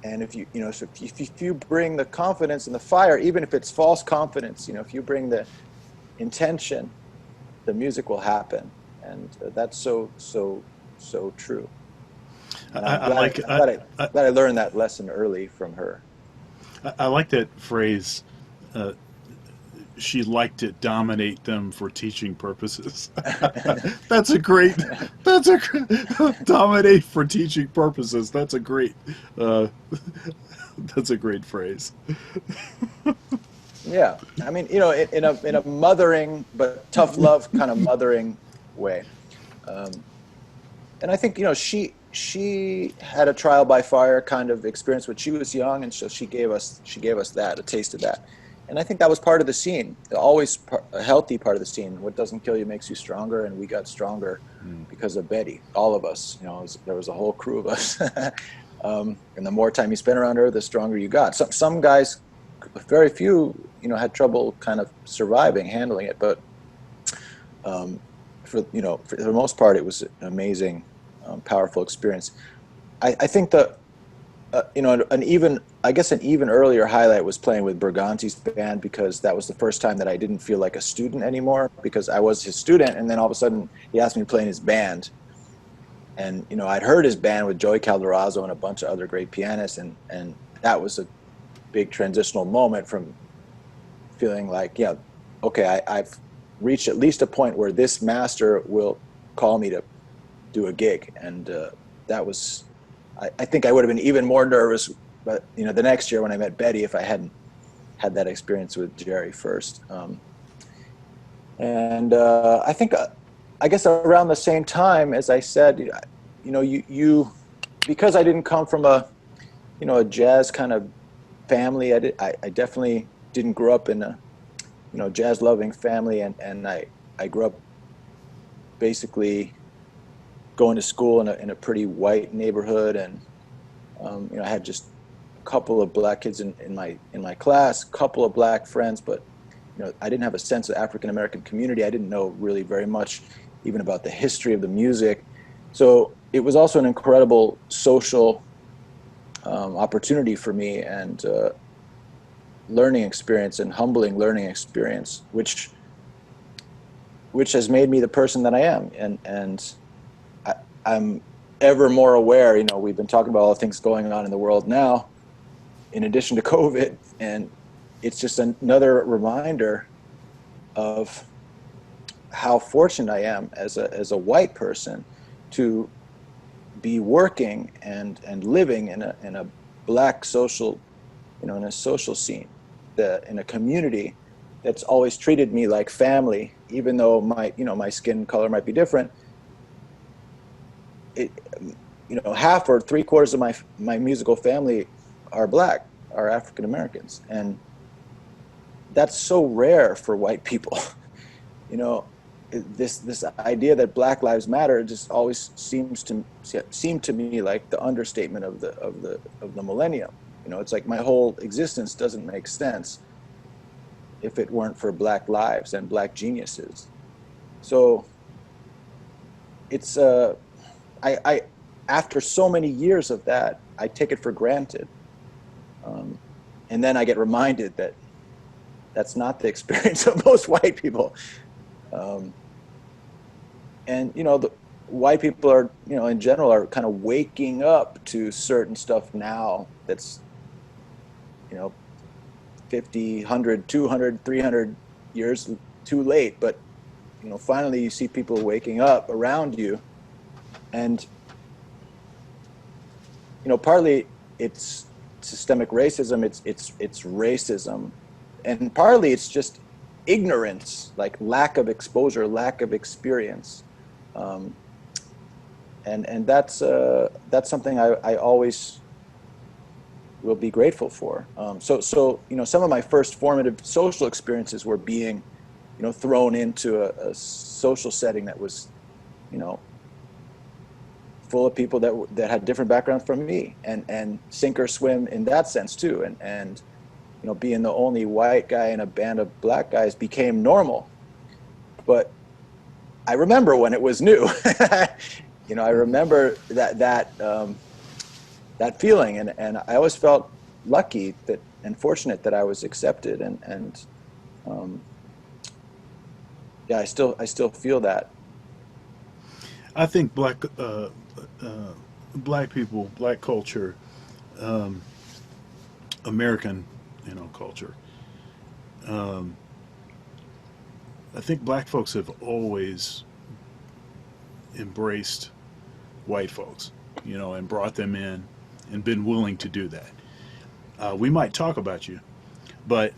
And if if you bring the confidence and the fire, even if it's false confidence, if you bring the intention, the music will happen. And that's so true. And I'm glad I learned that lesson early from her. I like that phrase. She liked to dominate them for teaching purposes. That's a great dominate for teaching purposes. That's a great phrase. Yeah, I mean, in a mothering but tough love kind of mothering way. And I think she had a trial by fire kind of experience when she was young, and so she gave us a taste of that. And I think that was part of the scene, always a healthy part of the scene. What doesn't kill you makes you stronger, and we got stronger because of Betty. All of us, there was a whole crew of us. And the more time you spent around her, the stronger you got. Some guys, very few, had trouble kind of surviving, handling it. But for the most part, it was an amazing, powerful experience. I think an even earlier highlight was playing with Berganti's band, because that was the first time that I didn't feel like a student anymore, because I was his student, and then all of a sudden he asked me to play in his band. And I'd heard his band with Joey Calderazzo and a bunch of other great pianists, and that was a big transitional moment from feeling like, okay, I've reached at least a point where this master will call me to do a gig. And that was, I think I would have been even more nervous, but the next year when I met Betty, if I hadn't had that experience with Jerry first. I think, I guess around the same time, as I said, you because I didn't come from a jazz kind of family. I definitely didn't grow up in a jazz loving family, and I grew up basically going to school in a pretty white neighborhood, and I had just a couple of black kids in my class, a couple of black friends, but I didn't have a sense of African American community. I didn't know really very much even about the history of the music. So it was also an incredible social opportunity for me, and learning experience, and humbling learning experience, which has made me the person that I am. And I'm ever more aware, we've been talking about all the things going on in the world now, in addition to COVID, and it's just another reminder of how fortunate I am as a white person to be working and living in a black social, in a social scene, in a community that's always treated me like family, even though my skin color might be different. It, half or three quarters of my musical family are black, are African Americans, and that's so rare for white people. you know, this idea that Black Lives Matter just always seemed to me like the understatement of the millennium. It's like my whole existence doesn't make sense if it weren't for Black lives and Black geniuses. So it's I after so many years of that, I take it for granted, and then I get reminded that that's not the experience of most white people. And the white people are, in general, are kind of waking up to certain stuff now that's 50, 100, 200, 300 years too late. But finally you see people waking up around you, and partly it's systemic racism, it's racism, and partly it's just ignorance, like lack of exposure, lack of experience. And that's something I always will be grateful for. So some of my first formative social experiences were being thrown into a social setting that was full of people that had different backgrounds from me, and sink or swim in that sense too. And being the only white guy in a band of black guys became normal. But I remember when it was new. I remember that feeling, and I always felt lucky and fortunate that I was accepted, and yeah, I still feel that. I think black people, black culture, American, culture. I think black folks have always embraced white folks, and brought them in and been willing to do that. We might talk about you, but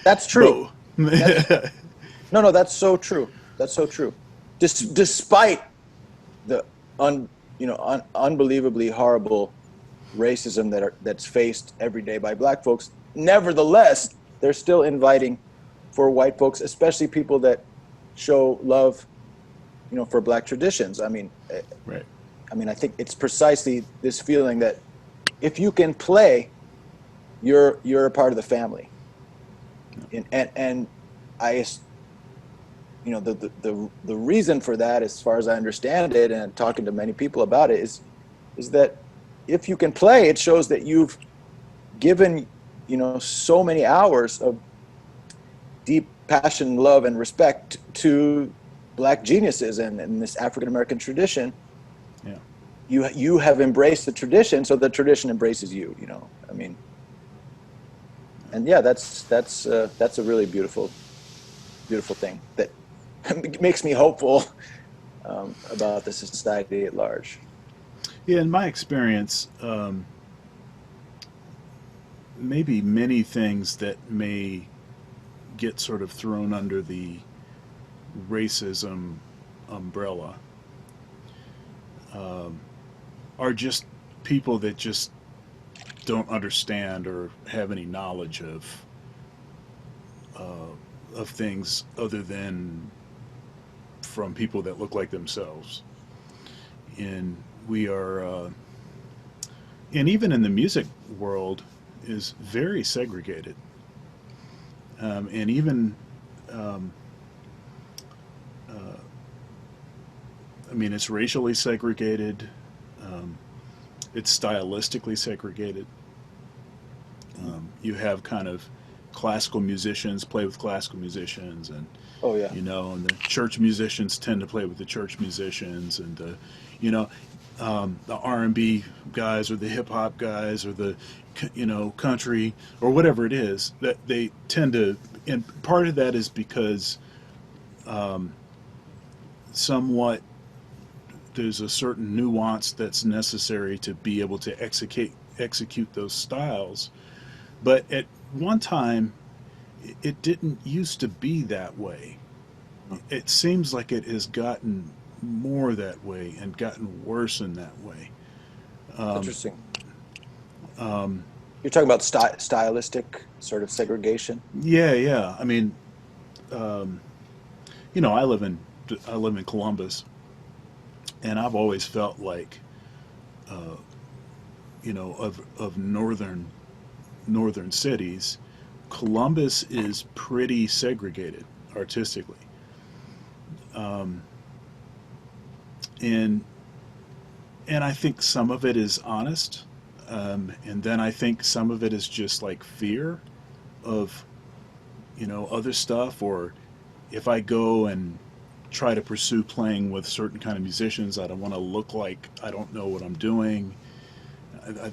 That's true. But, No, that's so true. That's so true. Despite the unbelievably horrible racism that's faced every day by black folks, nevertheless, they're still inviting for white folks, especially people that show love, for black traditions. right. I think it's precisely this feeling that if you can play, you're a part of the family. And I, the reason for that, as far as I understand it, and talking to many people about it, is that if you can play, it shows that you've given, so many hours of deep passion, love, and respect to black geniuses and this African American tradition. Yeah. You have embraced the tradition, so the tradition embraces you. And yeah, that's a really beautiful thing that makes me hopeful about the society at large. Yeah, in my experience, maybe many things that may get sort of thrown under the racism umbrella are just people that just don't understand or have any knowledge of things other than from people that look like themselves. And we are, and even in the music world, is very segregated. And even, it's racially segregated. It's stylistically segregated. You have kind of classical musicians play with classical musicians, and Oh yeah. and the church musicians tend to play with the church musicians, and the R&B guys or the hip hop guys or the country or whatever it is, that they tend to, and part of that is because somewhat there's a certain nuance that's necessary to be able to execute those styles. But at one time, it didn't used to be that way. It seems like it has gotten more that way and gotten worse in that way. Um, Interesting. um, You're talking about stylistic sort of segregation. yeah, yeah. I mean, um, I live in Columbus, and I've always felt like, uh, of northern cities, Columbus is pretty segregated artistically, um, and and I think some of it is honest, and then I think some of it is just like fear of other stuff, or if I go and try to pursue playing with certain kind of musicians, I don't want to look like I don't know what I'm doing.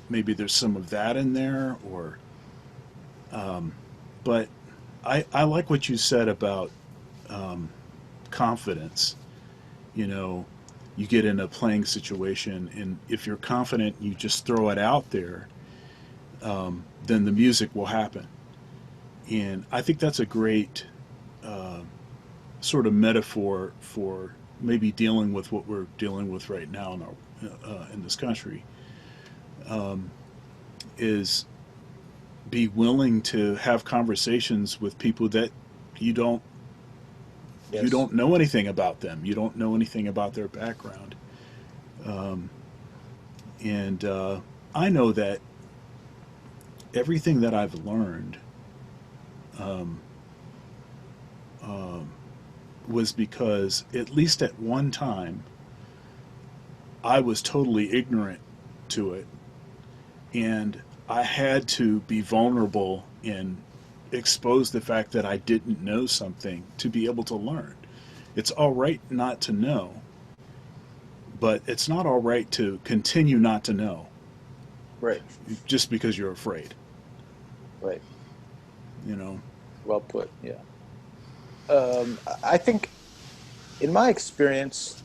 Maybe there's some of that in there, or um, but I like what you said about um, confidence. You know, you get in a playing situation, and if you're confident, you just throw it out there, then the music will happen. And I think that's a great uh, sort of metaphor for maybe dealing with what we're dealing with right now in this country. Um, is be willing to have conversations with people that you don't you Yes. don't know anything about them. You don't know anything about their background. Um, and I know that everything that I've learned um, um, was because, at least at one time, I was totally ignorant to it, and I had to be vulnerable and expose the fact that I didn't know something to be able to learn. It's all right not to know, but it's not all right to continue not to know Right. just because you're afraid, Right. you know. Well put. Yeah. I think, in my experience,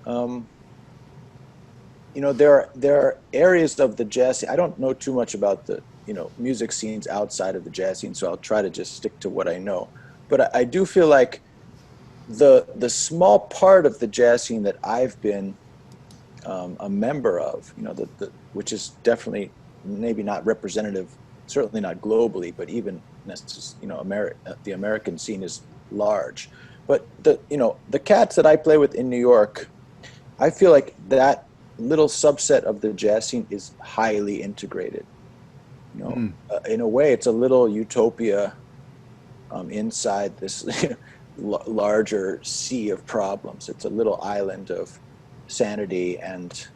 um, there are areas of the jazz scene. I don't know too much about the music scenes outside of the jazz scene, so I'll try to just stick to what I know. But I do feel like the small part of the jazz scene that I've been a member of, which is definitely maybe not representative, certainly not globally, but even the American scene is large. But the cats that I play with in New York, I feel like that little subset of the jazz scene is highly integrated. Mm. In a way, it's a little utopia inside this larger sea of problems. It's a little island of sanity and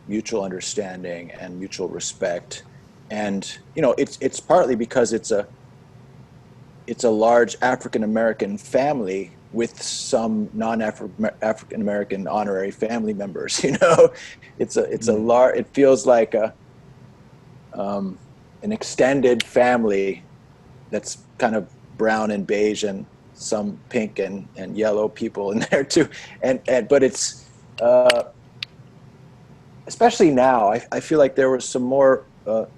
mutual understanding and mutual respect. And it's partly because it's a large African American family with some non-African American honorary family members. It's a Mm. large. It feels like um, an extended family that's kind of brown and beige and some pink and yellow people in there too. And but it's uh, especially now. I feel like there was some more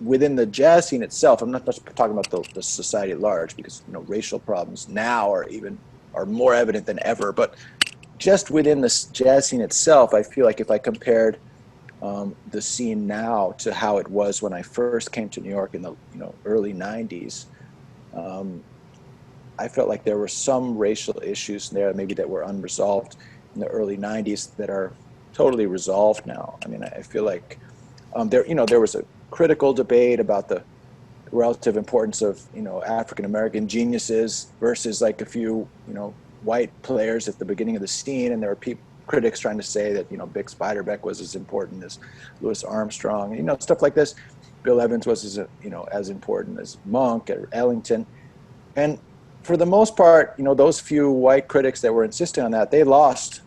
within the jazz scene itself. I'm not just talking about the society at large, because racial problems now are more evident than ever. But just within the jazz scene itself, I feel like if I compared the scene now to how it was when I first came to New York in the early '90s, um, I felt like there were some racial issues there maybe that were unresolved in the early '90s that are totally resolved now. I mean, I feel like there was a critical debate about the relative importance of African American geniuses versus like a few white players at the beginning of the scene, and there were critics trying to say that Bix Beiderbecke was as important as Louis Armstrong, stuff like this. Bill Evans was as important as Monk or Ellington, and for the most part, those few white critics that were insisting on that, they lost.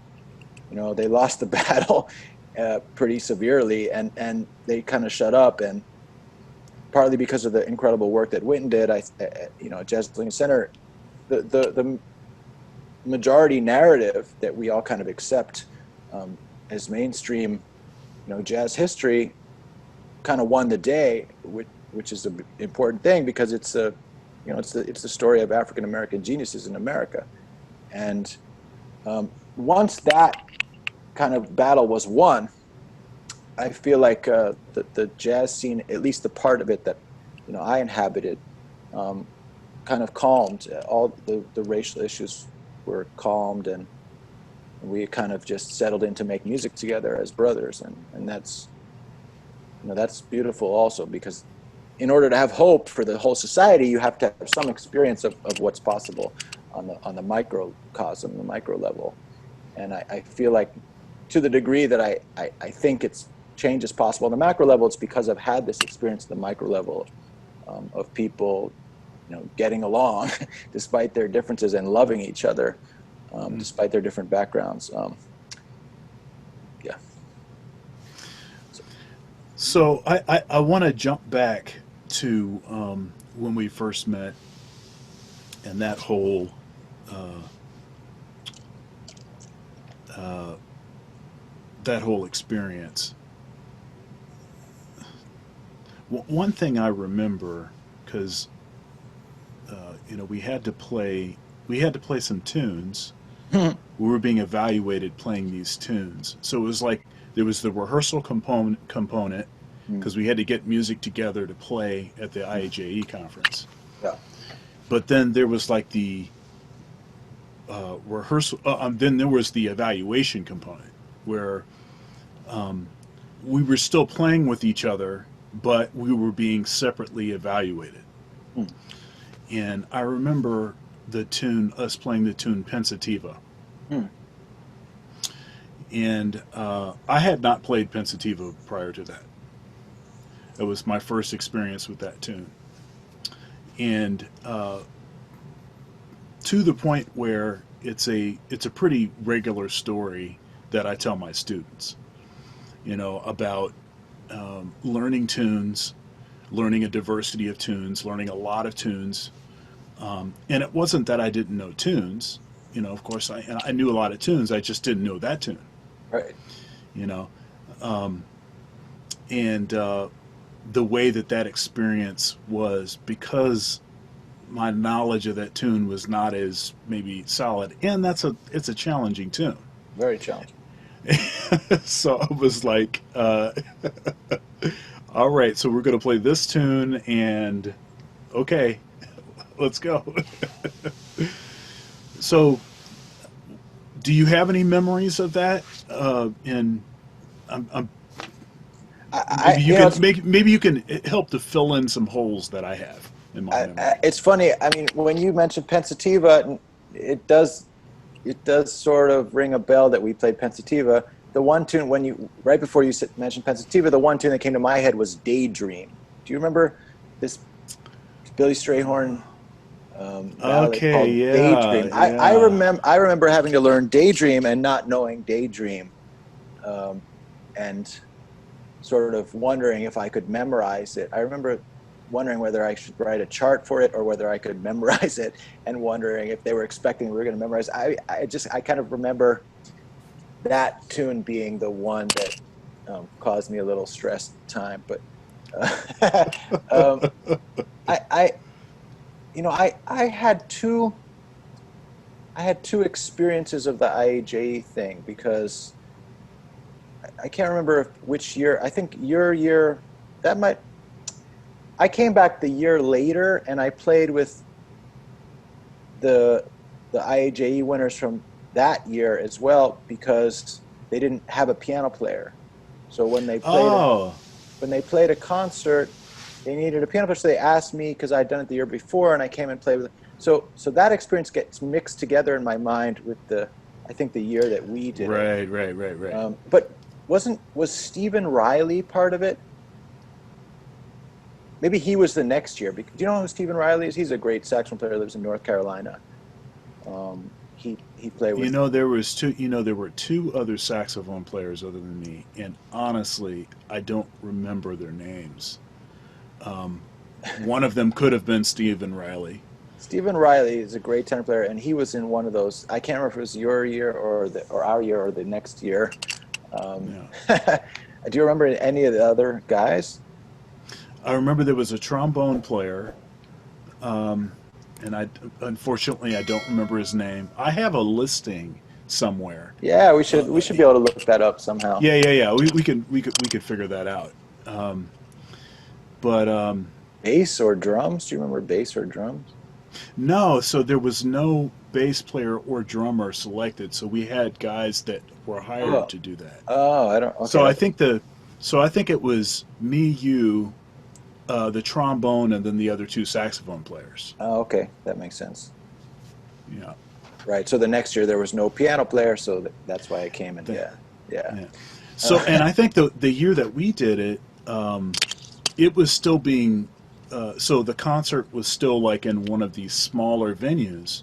They lost the battle pretty severely, and they kind of shut up. And partly because of the incredible work that Witten did, at Jazz Lincoln Center, the majority narrative that we all kind of accept as mainstream, jazz history kind of won the day, which is an important thing because it's it's the story of African American geniuses in America. And once that kind of battle was won, I feel like the jazz scene, at least the part of it that I inhabited, kind of calmed. All the racial issues were calmed, and we kind of just settled in to make music together as brothers, and that's beautiful also, because in order to have hope for the whole society, you have to have some experience of what's possible on the microcosm, the micro level. And I feel like, to the degree that I think change is possible on the macro level, it's because I've had this experience at the micro level of people, getting along despite their differences, and loving each other despite their different backgrounds. Yeah. So I want to jump back to when we first met, and that whole experience. One thing I remember, because we had to play some tunes. We were being evaluated playing these tunes, so it was like there was the rehearsal component because we had to get music together to play at the IAJE conference. Yeah. But then there was like the rehearsal. Then there was the evaluation component where we were still playing with each other, but we were being separately evaluated. And I remember us playing the tune Pensativa. And I had not played Pensativa prior to that. It was my first experience with that tune. And to the point where it's a pretty regular story that I tell my students, about learning tunes, learning a diversity of tunes, learning a lot of tunes. And it wasn't that I didn't know tunes. Of course, I knew a lot of tunes. I just didn't know that tune. Right. And the way that experience was, because my knowledge of that tune was not as maybe solid, and it's a challenging tune. Very challenging. So I was like, all right, so we're going to play this tune, and okay, let's go. So, do you have any memories of that? And maybe you can help to fill in some holes that I have in my memory. It's funny. I mean, when you mentioned Pensativa, it does sort of ring a bell that we played Pensativa. The one tune right before you mentioned Pensativa, the one tune that came to my head was Daydream. Do you remember this Billy Strayhorn? Okay, yeah. Daydream. Yeah. I remember having to learn Daydream and not knowing Daydream, and sort of wondering if I could memorize it. I remember wondering whether I should write a chart for it or whether I could memorize it, and wondering if they were expecting we were going to memorize. I kind of remember that tune being the one that caused me a little stress at the time. But I had two experiences of the IAJ thing, because I can't remember which year. I think your year, I came back the year later, and I played with the IAJE winners from that year as well, because they didn't have a piano player. So when they played a concert, they needed a piano player. So they asked me, because I'd done it the year before, and I came and played with them. So that experience gets mixed together in my mind with I think the year that we did it. Right. But was Stephen Riley part of it? Maybe he was the next year. Do you know who Stephen Riley is? He's a great saxophone player, lives in North Carolina. He played with. There were two other saxophone players other than me, and honestly, I don't remember their names. One of them could have been Stephen Riley. Stephen Riley is a great tenor player, and he was in one of those. I can't remember if it was your year or our year or the next year. Yeah. Do you remember any of the other guys? I remember there was a trombone player, and unfortunately I don't remember his name. I have a listing somewhere. Yeah, Uh, we should be able to look that up somehow. yeah. We could figure that out. Um, but Bass or drums? Do you remember bass or drums? no, so there was no bass player or drummer selected. So we had guys that were hired Oh, to do that. oh, I don't. So Okay. I think the so I think it was me, you, the trombone, and then the other two saxophone players. Oh, okay, that makes sense. Yeah. Right. So the next year there was no piano player, so that's why I came in. The, Yeah, yeah. yeah. So, and Uh, I think the year that we did it, it was still being, so the concert was still like in one of these smaller venues,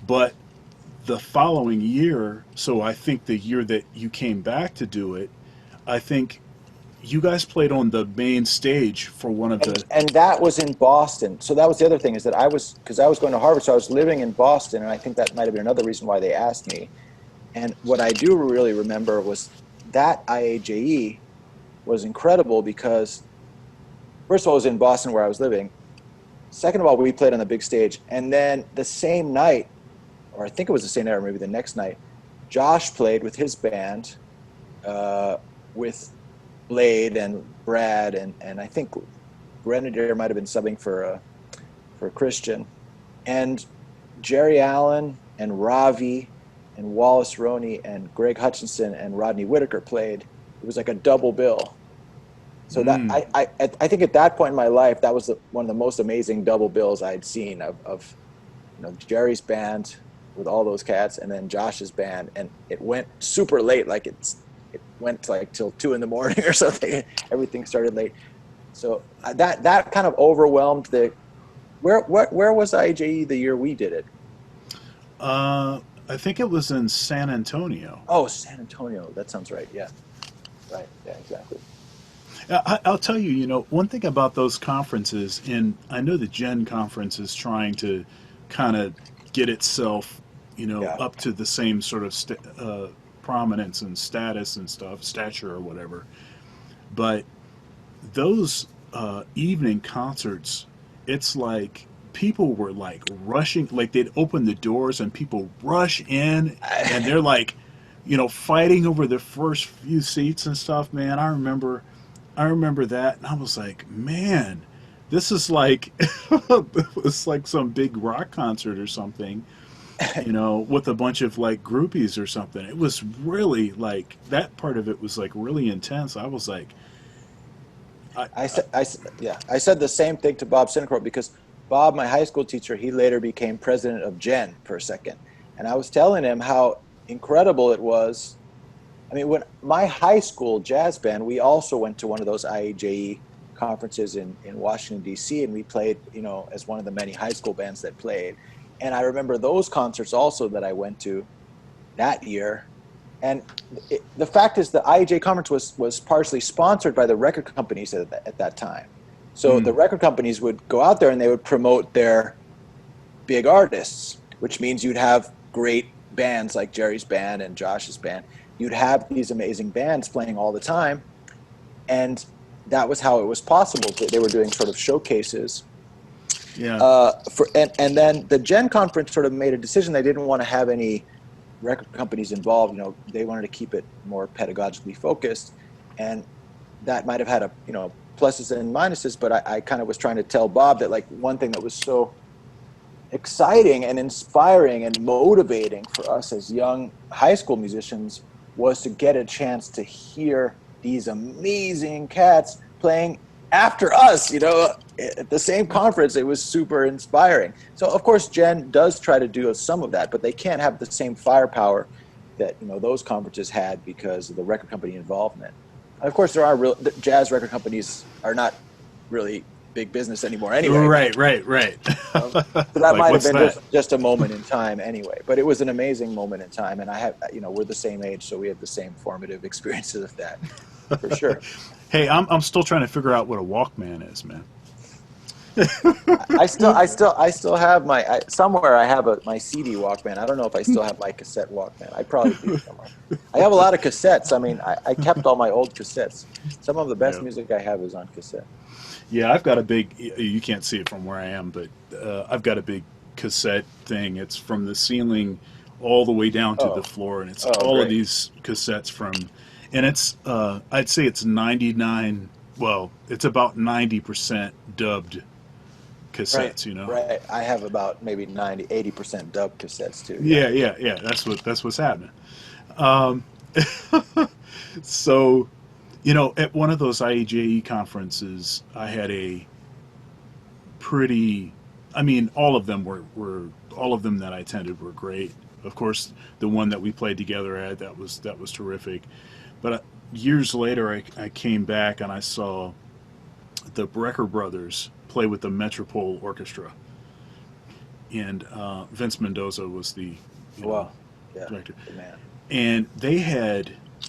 but the following year, so I think the year that you came back to do it, I think you guys played on the main stage for one of the. and that was in Boston. So that was the other thing is that because I was going to Harvard, so I was living in Boston, and I think that might have been another reason why they asked me. And what I do really remember was that IAJE was incredible because first of all, it was in Boston where I was living. Second of all, we played on the big stage, and then the same night, or I think it was the same night, or maybe the next night, Josh played with his band, with Blade and Brad, and I think Grenadier might have been subbing for Christian, and Jerry Allen and Ravi and Wallace Roney and Greg Hutchinson and Rodney Whitaker played. It was like a double bill. So that Mm, I think at that point in my life, that was one of the most amazing double bills I'd seen of Jerry's band with all those cats, and then Josh's band, and it went super late, like it went like till 2 a.m. or something. Everything started late, so that kind of overwhelmed the. Where was IJE the year we did it? uh, I think it was in San Antonio. Oh, San Antonio. That sounds right. Yeah, right. Yeah, exactly. I'll tell you, one thing about those conferences, and I know the Gen conference is trying to kind of get itself, Yeah, up to the same sort of prominence and status and stuff, stature or whatever. But those evening concerts, it's like people were like rushing, like they'd open the doors and people rush in, and they're like, fighting over the first few seats and stuff. Man, I remember that, and I was like, man, this is like it was like some big rock concert or something, with a bunch of like groupies or something. It was really like that part of it was like really intense. I was like, I, yeah, I said the same thing to Bob Sinecourt because Bob, my high school teacher, he later became president of Gen for a second, and I was telling him how incredible it was. I mean, when my high school jazz band, we also went to one of those IAJE conferences in Washington, D.C., and we played, as one of the many high school bands that played. And I remember those concerts also that I went to that year. And the fact is, the IAJ conference was partially sponsored by the record companies at that time. So the mm, record companies would go out there and they would promote their big artists, which means you'd have great bands like Jerry's band and Josh's band. You'd have these amazing bands playing all the time, and that was how it was possible. They were doing sort of showcases. yeah, And then the Gen conference sort of made a decision they didn't want to have any record companies involved. They wanted to keep it more pedagogically focused, and that might have had pluses and minuses. But I kind of was trying to tell Bob that like one thing that was so exciting and inspiring and motivating for us as young high school musicians was to get a chance to hear these amazing cats playing after us, at the same conference. It was super inspiring. So of course Jen does try to do some of that, but they can't have the same firepower that those conferences had because of the record company involvement. Of course there are real jazz record companies are not really big business anymore anyway. right. So that Like, might have what's been that? just a moment in time anyway, but it was an amazing moment in time. And I have, we're the same age, so we have the same formative experiences of that for sure. Hey, I'm still trying to figure out what a Walkman is, man. I still have somewhere I have my CD Walkman. I don't know if I still have my cassette Walkman. I probably do somewhere. I have a lot of cassettes. I mean, I kept all my old cassettes. Some of the best Yeah. music I have is on cassette. Yeah, I've got a big. You can't see it from where I am, but I've got a big cassette thing. It's from the ceiling all the way down to the Oh, floor, and it's oh, all of great. these cassettes from. And it's I'd say it's 99. Well, it's about 90% dubbed Right, cassettes. You know. right. I have about maybe 80% dub cassettes too. Yeah. Yeah, yeah, yeah. That's what's happening. Um, so at one of those IEJE conferences, I had a pretty. I mean, all of them were all of them that I attended were great. Of course, the one that we played together at that was terrific. But years later, I came back and I saw the Brecker brothers play with the Metropole Orchestra, and Vince Mendoza was the Wow. Yeah. director, Good man. and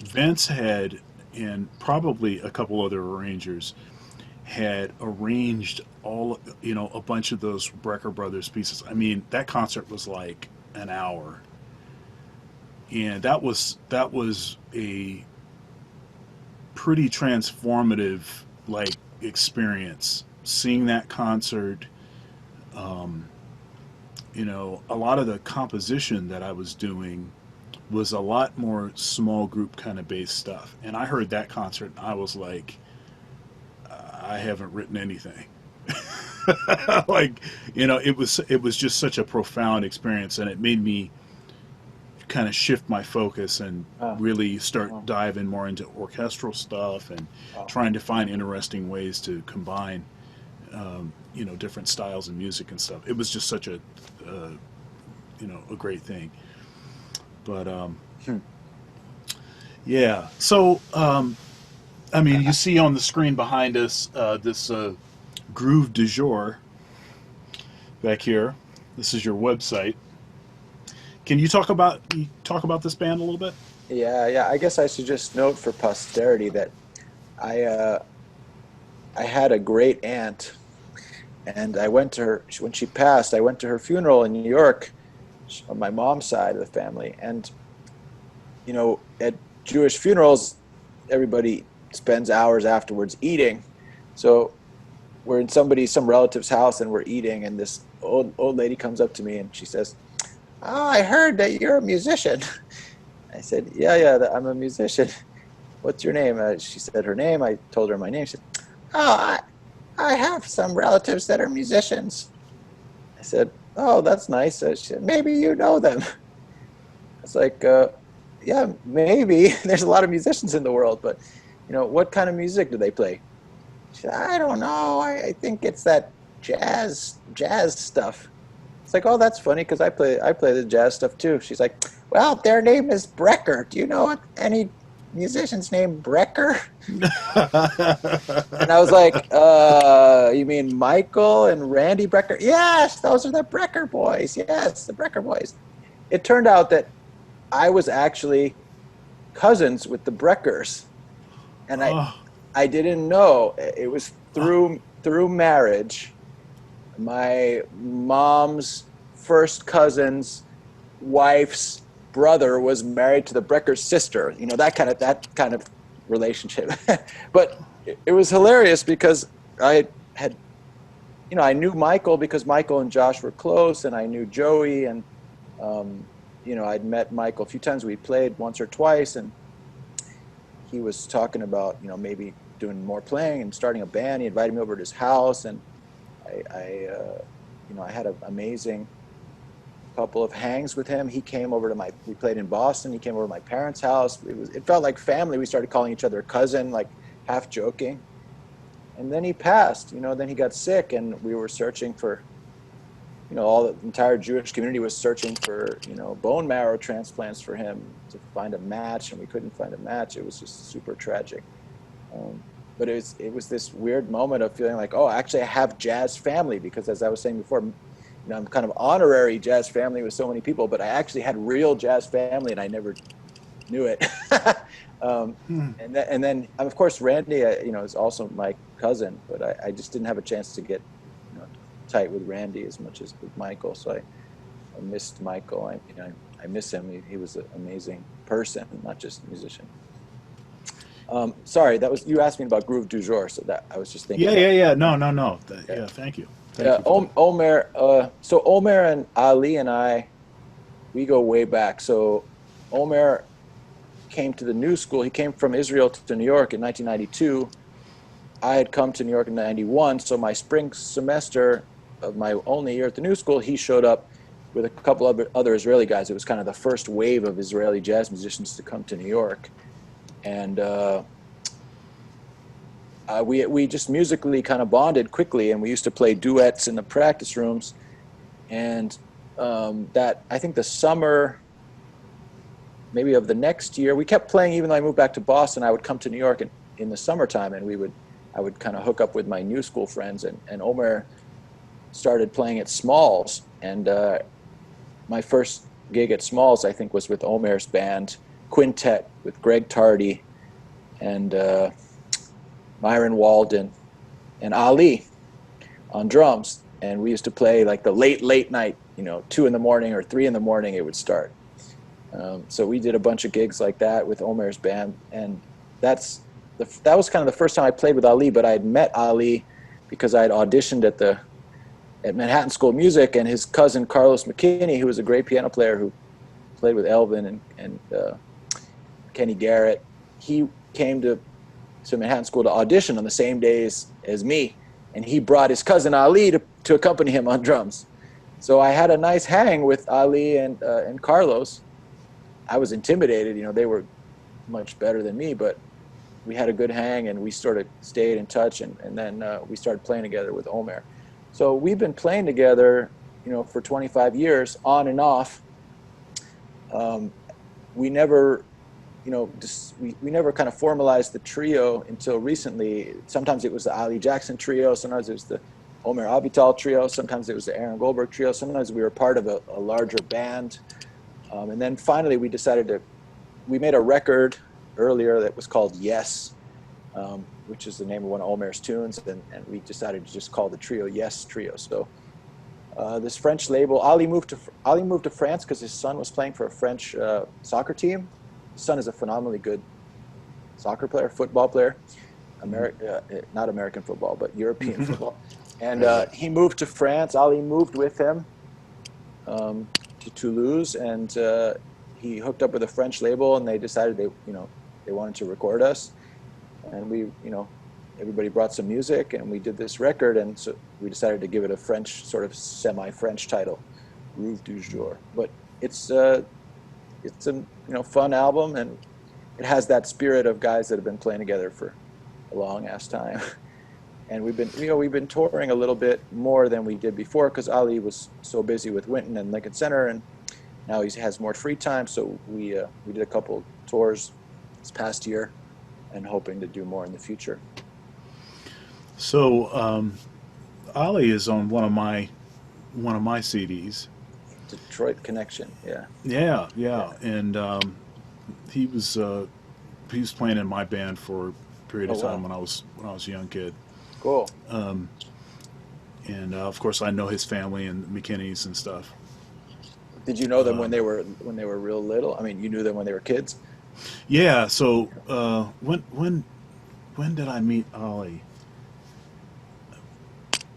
Vince had and probably a couple other arrangers had arranged a bunch of those Brecker Brothers pieces. I mean, that concert was like an hour, and that was a pretty transformative like experience. Seeing that concert, um, a lot of the composition that I was doing was a lot more small group kind of based stuff. And I heard that concert and I was like, I haven't written anything. Like, it was just such a profound experience, and it made me kind of shift my focus and Oh, really start oh, diving more into orchestral stuff and oh. trying to find interesting ways to combine different styles of music and stuff. It was just such a great thing. But Hmm. yeah. So I mean, you see on the screen behind us this Groove du Jour back here. This is your website. Can you talk about this band a little bit? Yeah, yeah. I guess I should just note for posterity that I uh, I had a great aunt, and I went to her when she passed. I went to her funeral in New York on my mom's side of the family, and at Jewish funerals, everybody spends hours afterwards eating. So we're in some relative's house, and we're eating, and this old lady comes up to me and she says, "Oh, I heard that you're a musician." I said, "Yeah, yeah, I'm a musician." "What's your name?" She said her name. I told her my name. She said, "Oh, I have some relatives that are musicians." I said, "Oh, that's nice." She said, "Maybe you know them." I was like, "Yeah, maybe." There's a lot of musicians in the world, but what kind of music do they play? She said, "I don't know. I think it's that jazz stuff." It's like, "Oh, that's funny because I play the jazz stuff too." She's like, "Well, their name is Brecker. Do you know any musicians named Brecker?" And I was like, "You mean Michael and Randy Brecker?" "Yes, those are the Brecker boys. Yes, the Brecker boys." It turned out that I was actually cousins with the Breckers, and I Oh, I didn't know. It was oh, through marriage. My mom's first cousin's wife's brother was married to the Brecker's sister. That kind of relationship. But it was hilarious because I had I knew Michael because Michael and Josh were close, and I knew Joey, and um, I'd met Michael a few times. We played once or twice, and he was talking about maybe doing more playing and starting a band. He invited me over to his house, and I had an amazing couple of hangs with him. We played in Boston. He came over to my parents' house. It felt like family. We started calling each other cousin, like half joking. And then he passed. Then he got sick, and we were searching for all the entire Jewish community was searching for bone marrow transplants for him to find a match, and we couldn't find a match. It was just super tragic. Um, but it was this weird moment of feeling like, oh, actually I have jazz family, because as I was saying before, I'm kind of honorary jazz family with so many people, but I actually had real jazz family, and I never knew it. um, hmm. and then of course Randy, is also my cousin, but I just didn't have a chance to get tight with Randy as much as with Michael. So I missed Michael. I miss him. He was an amazing person, not just a musician. Sorry, that was you asked me about Groove du Jour, so that I was just thinking Yeah, about. yeah, yeah. No, no, no. Yeah, Yeah, thank you. Thank you for that. Omer. So Omer and Ali and I, we go way back. So Omer came to the new school. He came from Israel to New York in 1992. I had come to New York in 91. So my spring semester of my only year at the new school, he showed up with a couple of other Israeli guys. It was kind of the first wave of Israeli jazz musicians to come to New York. And we just musically kind of bonded quickly, and we used to play duets in the practice rooms. And that I think the summer, maybe of the next year, we kept playing. Even though I moved back to Boston, I would come to New York in the summertime, and I would kind of hook up with my new school friends. And Omer started playing at Smalls, and my first gig at Smalls, I think, was with Omer's band Quintet with Greg Tardy and Myron Walden and Ali on drums. And we used to play like the late night, 2 in the morning or 3 in the morning it would start. So we did a bunch of gigs like that with Omer's band. And that was kind of the first time I played with Ali, but I had met Ali because I had auditioned at Manhattan School of Music, and his cousin Carlos McKinney, who was a great piano player who played with Elvin and Kenny Garrett, he came to Manhattan School to audition on the same days as me, and he brought his cousin Ali to accompany him on drums. So I had a nice hang with Ali and Carlos. I was intimidated, they were much better than me, but we had a good hang, and we sort of stayed in touch, and then we started playing together with Omer. So we've been playing together, for 25 years, on and off. We never, we never kind of formalized the trio until recently. Sometimes it was the Ali Jackson trio, sometimes it was the Omer Avital trio, sometimes it was the Aaron Goldberg trio, sometimes we were part of a larger band. And then finally we made a record earlier that was called Yes, which is the name of one of Omer's tunes, and we decided to just call the trio Yes Trio. So this French label, Ali moved to France because his son was playing for a French soccer team. His son is a phenomenally good soccer player, football player, not American football, but European football. And he moved to France. Ali moved with him to Toulouse, and he hooked up with a French label, and they decided they wanted to record us. And we, everybody brought some music, and we did this record, and so we decided to give it a French, sort of semi-French title, Groove du Jour. But it's a fun album, and it has that spirit of guys that have been playing together for a long ass time. And we've been touring a little bit more than we did before because Ali was so busy with Winton and Lincoln Center, and now he has more free time. So we did a couple tours this past year, and hoping to do more in the future. So Ali is on one of my CDs. Detroit Connection, yeah. Yeah. And he was playing in my band for a period of time when I was a young kid. Cool. And of course, I know his family and McKinney's and stuff. Did you know them when they were real little? I mean, you knew them when they were kids. Yeah. So when did I meet Ali?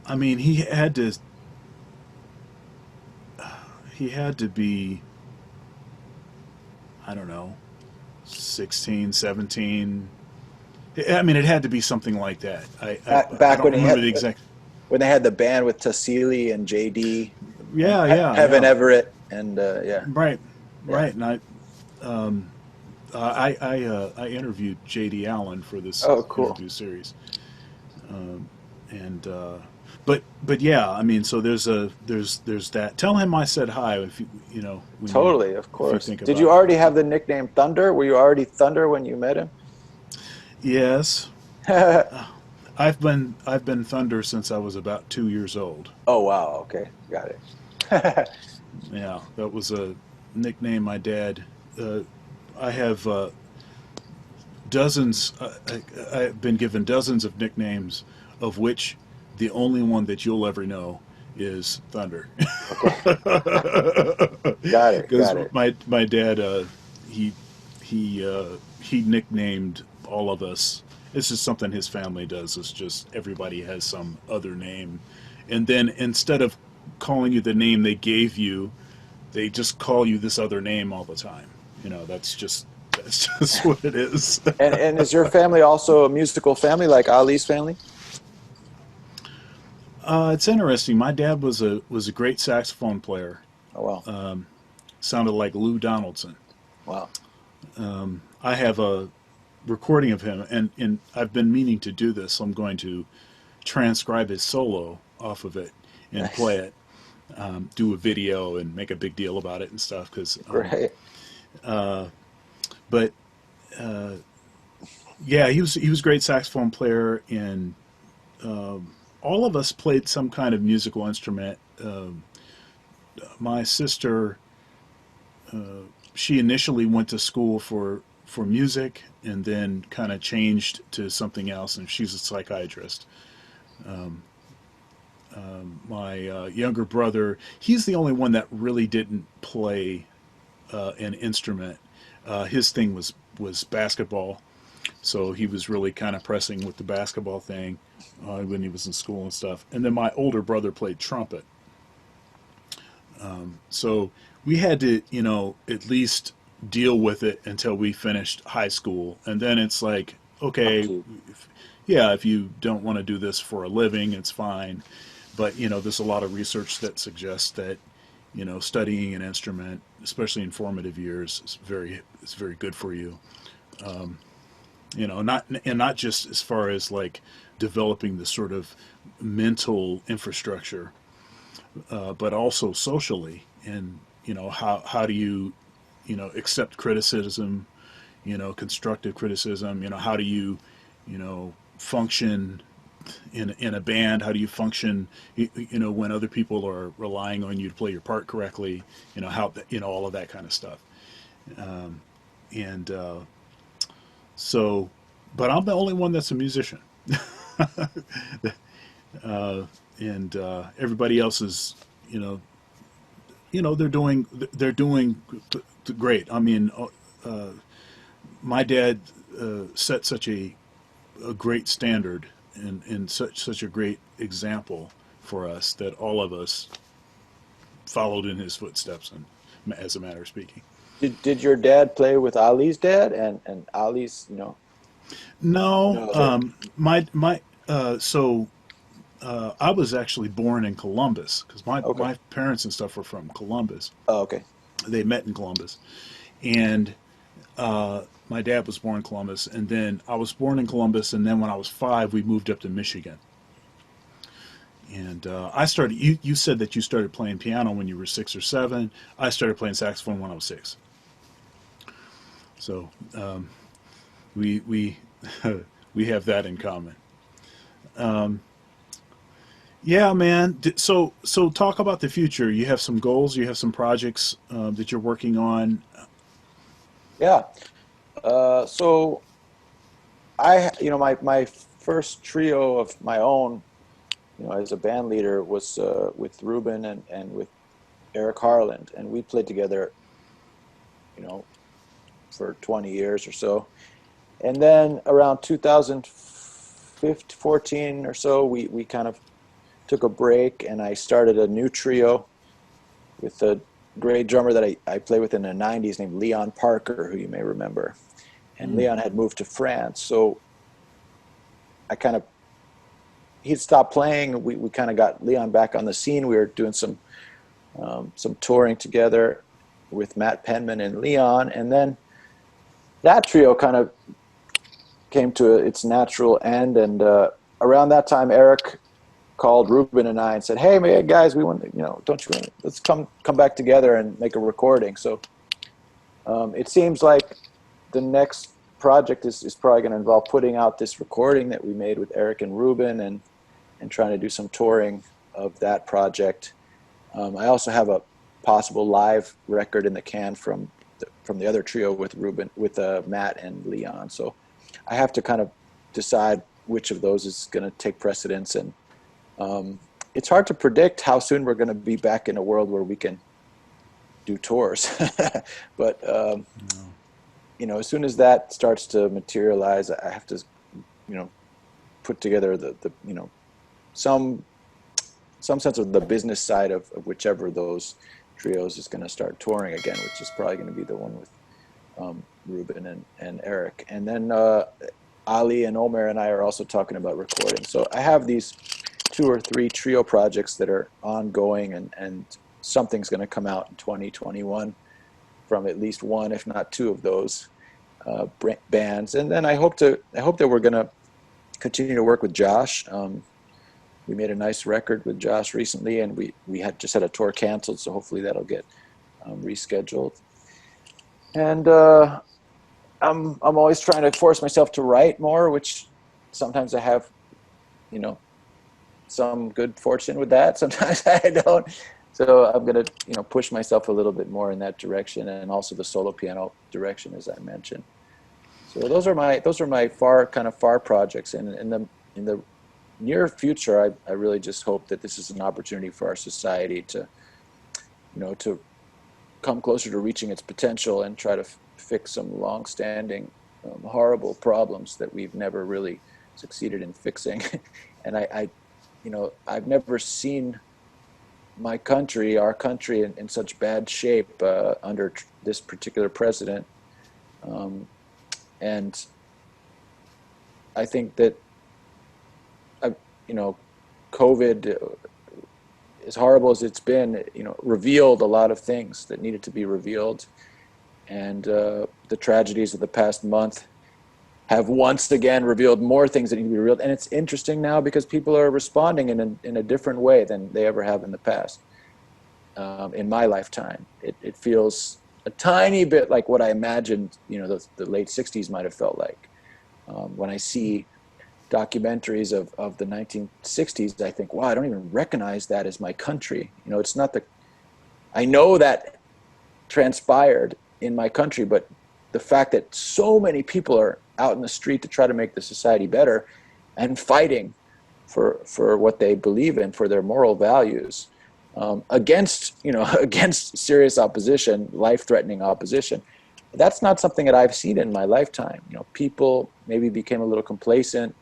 I mean, he had to be, I don't know, 16, 17. I mean, it had to be something like that. Back I when don't remember the exact. When they had the band with Tassili and JD. Yeah. Heaven Everett and yeah. Right. And I interviewed JD Allen for this interview series. But yeah, I mean, so there's that. Tell him I said hi if you know. Totally, of course. Did you already have the nickname Thunder? Were you already Thunder when you met him? Yes. I've been Thunder since I was about 2 years old. Oh wow, okay, got it. Yeah, that was a nickname my dad. I have dozens. I've been given dozens of nicknames, of which the only one that you'll ever know is Thunder. Okay. Got it. Because Got it. my dad, he he nicknamed all of us. This is something his family does. It's just everybody has some other name, and then instead of calling you the name they gave you, they just call you this other name all the time. That's just what it is. And is your family also a musical family like Ali's family? It's interesting. My dad was a great saxophone player. Oh wow. Sounded like Lou Donaldson. Wow. I have a recording of him, and I've been meaning to do this. So I'm going to transcribe his solo off of it and play Nice. it, do a video and make a big deal about it and stuff. Great. But yeah, he was a great saxophone player, and all of us played some kind of musical instrument. My sister, she initially went to school for music, and then kind of changed to something else, and she's a psychiatrist. My younger brother, he's the only one that really didn't play an instrument. His thing was basketball, so he was really kind of pressing with the basketball thing when he was in school and stuff. And then my older brother played trumpet, so we had to, at least deal with it until we finished high school, and then it's like, Up okay, to yeah, if you don't want to do this for a living, it's fine. But there's a lot of research that suggests that studying an instrument, especially in formative years, is very good for you. Not just as far as like developing the sort of mental infrastructure, but also socially. And how do you accept criticism, constructive criticism. How do function in a band? How do you function, when other people are relying on you to play your part correctly? How all of that kind of stuff. And so, but I'm the only one that's a musician, and everybody else is, they're doing great. I mean, my dad set such a great standard and such a great example for us that all of us followed in his footsteps, and as a matter of speaking. did your dad play with Ali's dad and Ali's, No, no, okay. my so I was actually born in Columbus because Okay. my parents and stuff were from Columbus. Oh, okay. They met in Columbus, and my dad was born in Columbus, and then I was born in Columbus, and then when I was 5, we moved up to Michigan. And I started. You said that you started playing piano when you were 6 or 7. I started playing saxophone when I was 6. So we we have that in common. Yeah, man. So talk about the future. You have some goals. You have some projects that you're working on. Yeah. So my first trio of my own, as a band leader was with Ruben and with Eric Harland, and we played together, you know, for 20 years or so. And then around 2014 or so, we kind of took a break, and I started a new trio with a great drummer that I played with in the 90s named Leon Parker, who you may remember. And Mm, Leon had moved to France. So I kind of, he'd stopped playing. We kind of got Leon back on the scene. We were doing some touring together with Matt Penman and Leon. And then that trio kind of came to its natural end. And around that time, Eric called Ruben and I and said, "Hey, man, guys, we want to, don't you want to, let's come back together and make a recording." So it seems like the next project is probably going to involve putting out this recording that we made with Eric and Ruben, and trying to do some touring of that project. I also have a possible live record in the can from the other trio with Ruben, with Matt and Leon. So I have to kind of decide which of those is going to take precedence. And it's hard to predict how soon we're going to be back in a world where we can do tours. But as soon as that starts to materialize, I have to, put together the some sense of the business side of whichever those trios is going to start touring again, which is probably going to be the one with Ruben and Eric. And then Ali and Omer and I are also talking about recording. So I have these 2 or 3 trio projects that are ongoing, and something's going to come out in 2021 from at least one, if not 2 of those bands. And then I hope that we're going to continue to work with Josh. We made a nice record with Josh recently, and we had just had a tour canceled, so hopefully that'll get rescheduled. And I'm always trying to force myself to write more, which sometimes I have, some good fortune with that. Sometimes I don't. So I'm going to, push myself a little bit more in that direction, and also the solo piano direction, as I mentioned. So those are my far projects. And in the near future, I really just hope that this is an opportunity for our society to, to come closer to reaching its potential and try to fix some long-standing horrible problems that we've never really succeeded in fixing. And I've never seen our country in such bad shape under this particular president. And I think that, COVID, as horrible as it's been, revealed a lot of things that needed to be revealed. And the tragedies of the past month have once again revealed more things that need to be revealed. And it's interesting now because people are responding in a different way than they ever have in the past. In my lifetime, it feels a tiny bit like what I imagined, the late 60s might have felt like. When I see documentaries of the 1960s, I think, wow, I don't even recognize that as my country. It's not I know that transpired in my country, but the fact that so many people are out in the street to try to make the society better and fighting for what they believe in, for their moral values, against serious opposition, life-threatening opposition. That's not something that I've seen in my lifetime. People maybe became a little complacent,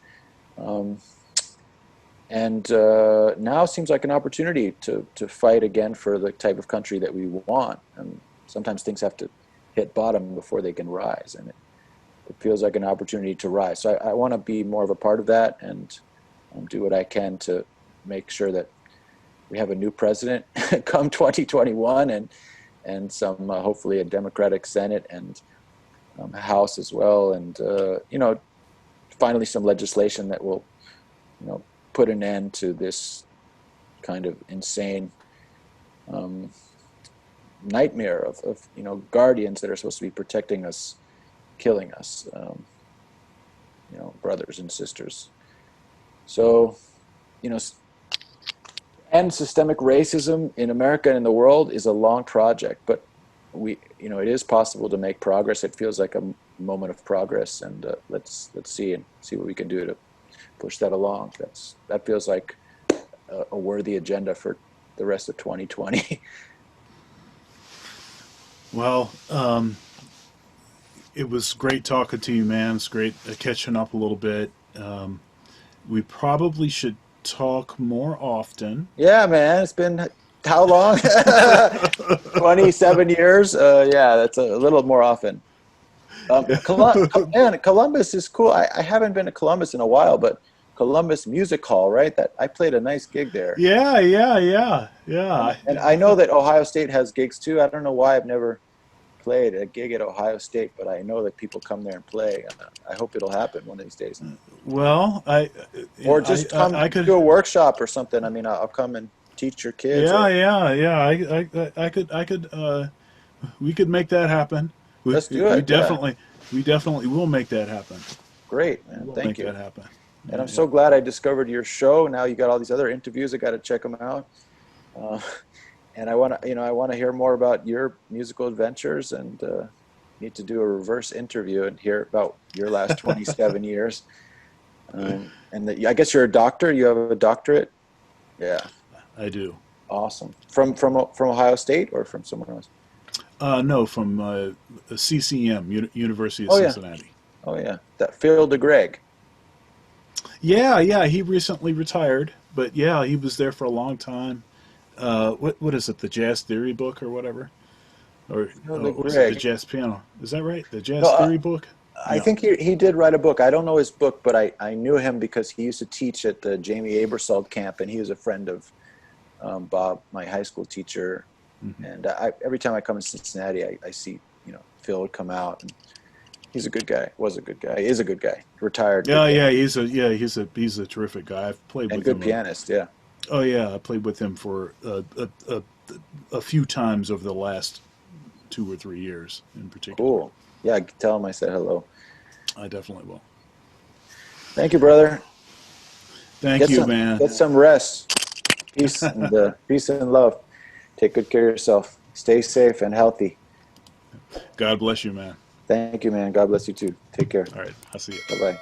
and now seems like an opportunity to fight again for the type of country that we want. And sometimes things have to hit bottom before they can rise, and it feels like an opportunity to rise. So I want to be more of a part of that and do what I can to make sure that we have a new president come 2021, and some hopefully a Democratic Senate and a House as well, and finally some legislation that will put an end to this kind of insane nightmare of guardians that are supposed to be protecting us killing us, brothers and sisters. So end systemic racism in America and in the world is a long project, but it is possible to make progress. It feels like a moment of progress, and let's see what we can do to push that along. That feels like a worthy agenda for the rest of 2020. Well, it was great talking to you, man. It's great catching up a little bit. We probably should talk more often. Yeah, man. It's been how long? 27 years? Yeah, that's a little more often. Columbus is cool. I haven't been to Columbus in a while, but Columbus Music Hall, right? That I played a nice gig there. Yeah. And I know that Ohio State has gigs too. I don't know why I've never played a gig at Ohio State, but I know that people come there and play. I hope it'll happen one of these days. Well, or just come do a workshop or something. I mean, I'll come and teach your kids. Yeah. I could. We could make that happen. Let's do it. We definitely will make that happen. Great, man. Thank you. Make that happen. And I'm so glad I discovered your show. Now you got all these other interviews. I got to check them out. And I want to hear more about your musical adventures, and need to do a reverse interview and hear about your last 27 years. I guess you're a doctor. You have a doctorate. Yeah. I do. Awesome. From Ohio State or from somewhere else? No, from CCM, University of Oh yeah. Cincinnati. Oh yeah. That Phil DeGreg. Yeah, yeah, he recently retired, but yeah, he was there for a long time. What is it? The Jazz Theory book or whatever, Phil or was it the DeGreg. Jazz Piano? Is that right? The No, Jazz Theory book. I Yeah. think he did write a book. I don't know his book, but I knew him because he used to teach at the Jamie Aebersold camp, and he was a friend of Bob, my high school teacher. Hmm. And every time I come to Cincinnati, I see Phil would come out, and he's a good guy. Was a good guy. He is a good guy. Retired good Yeah, guy he's a terrific guy. I've played and with good him. pianist. Yeah. Oh yeah, I played with him for a few times over the last 2 or 3 years in particular. Cool. Yeah. Tell him I said hello. I definitely will. Thank you, brother. Thank Get you, some man. get some rest. Peace and love. Take good care of yourself. Stay safe and healthy. God bless you, man. Thank you, man. God bless you too. Take care. All right, I'll see you. Bye bye.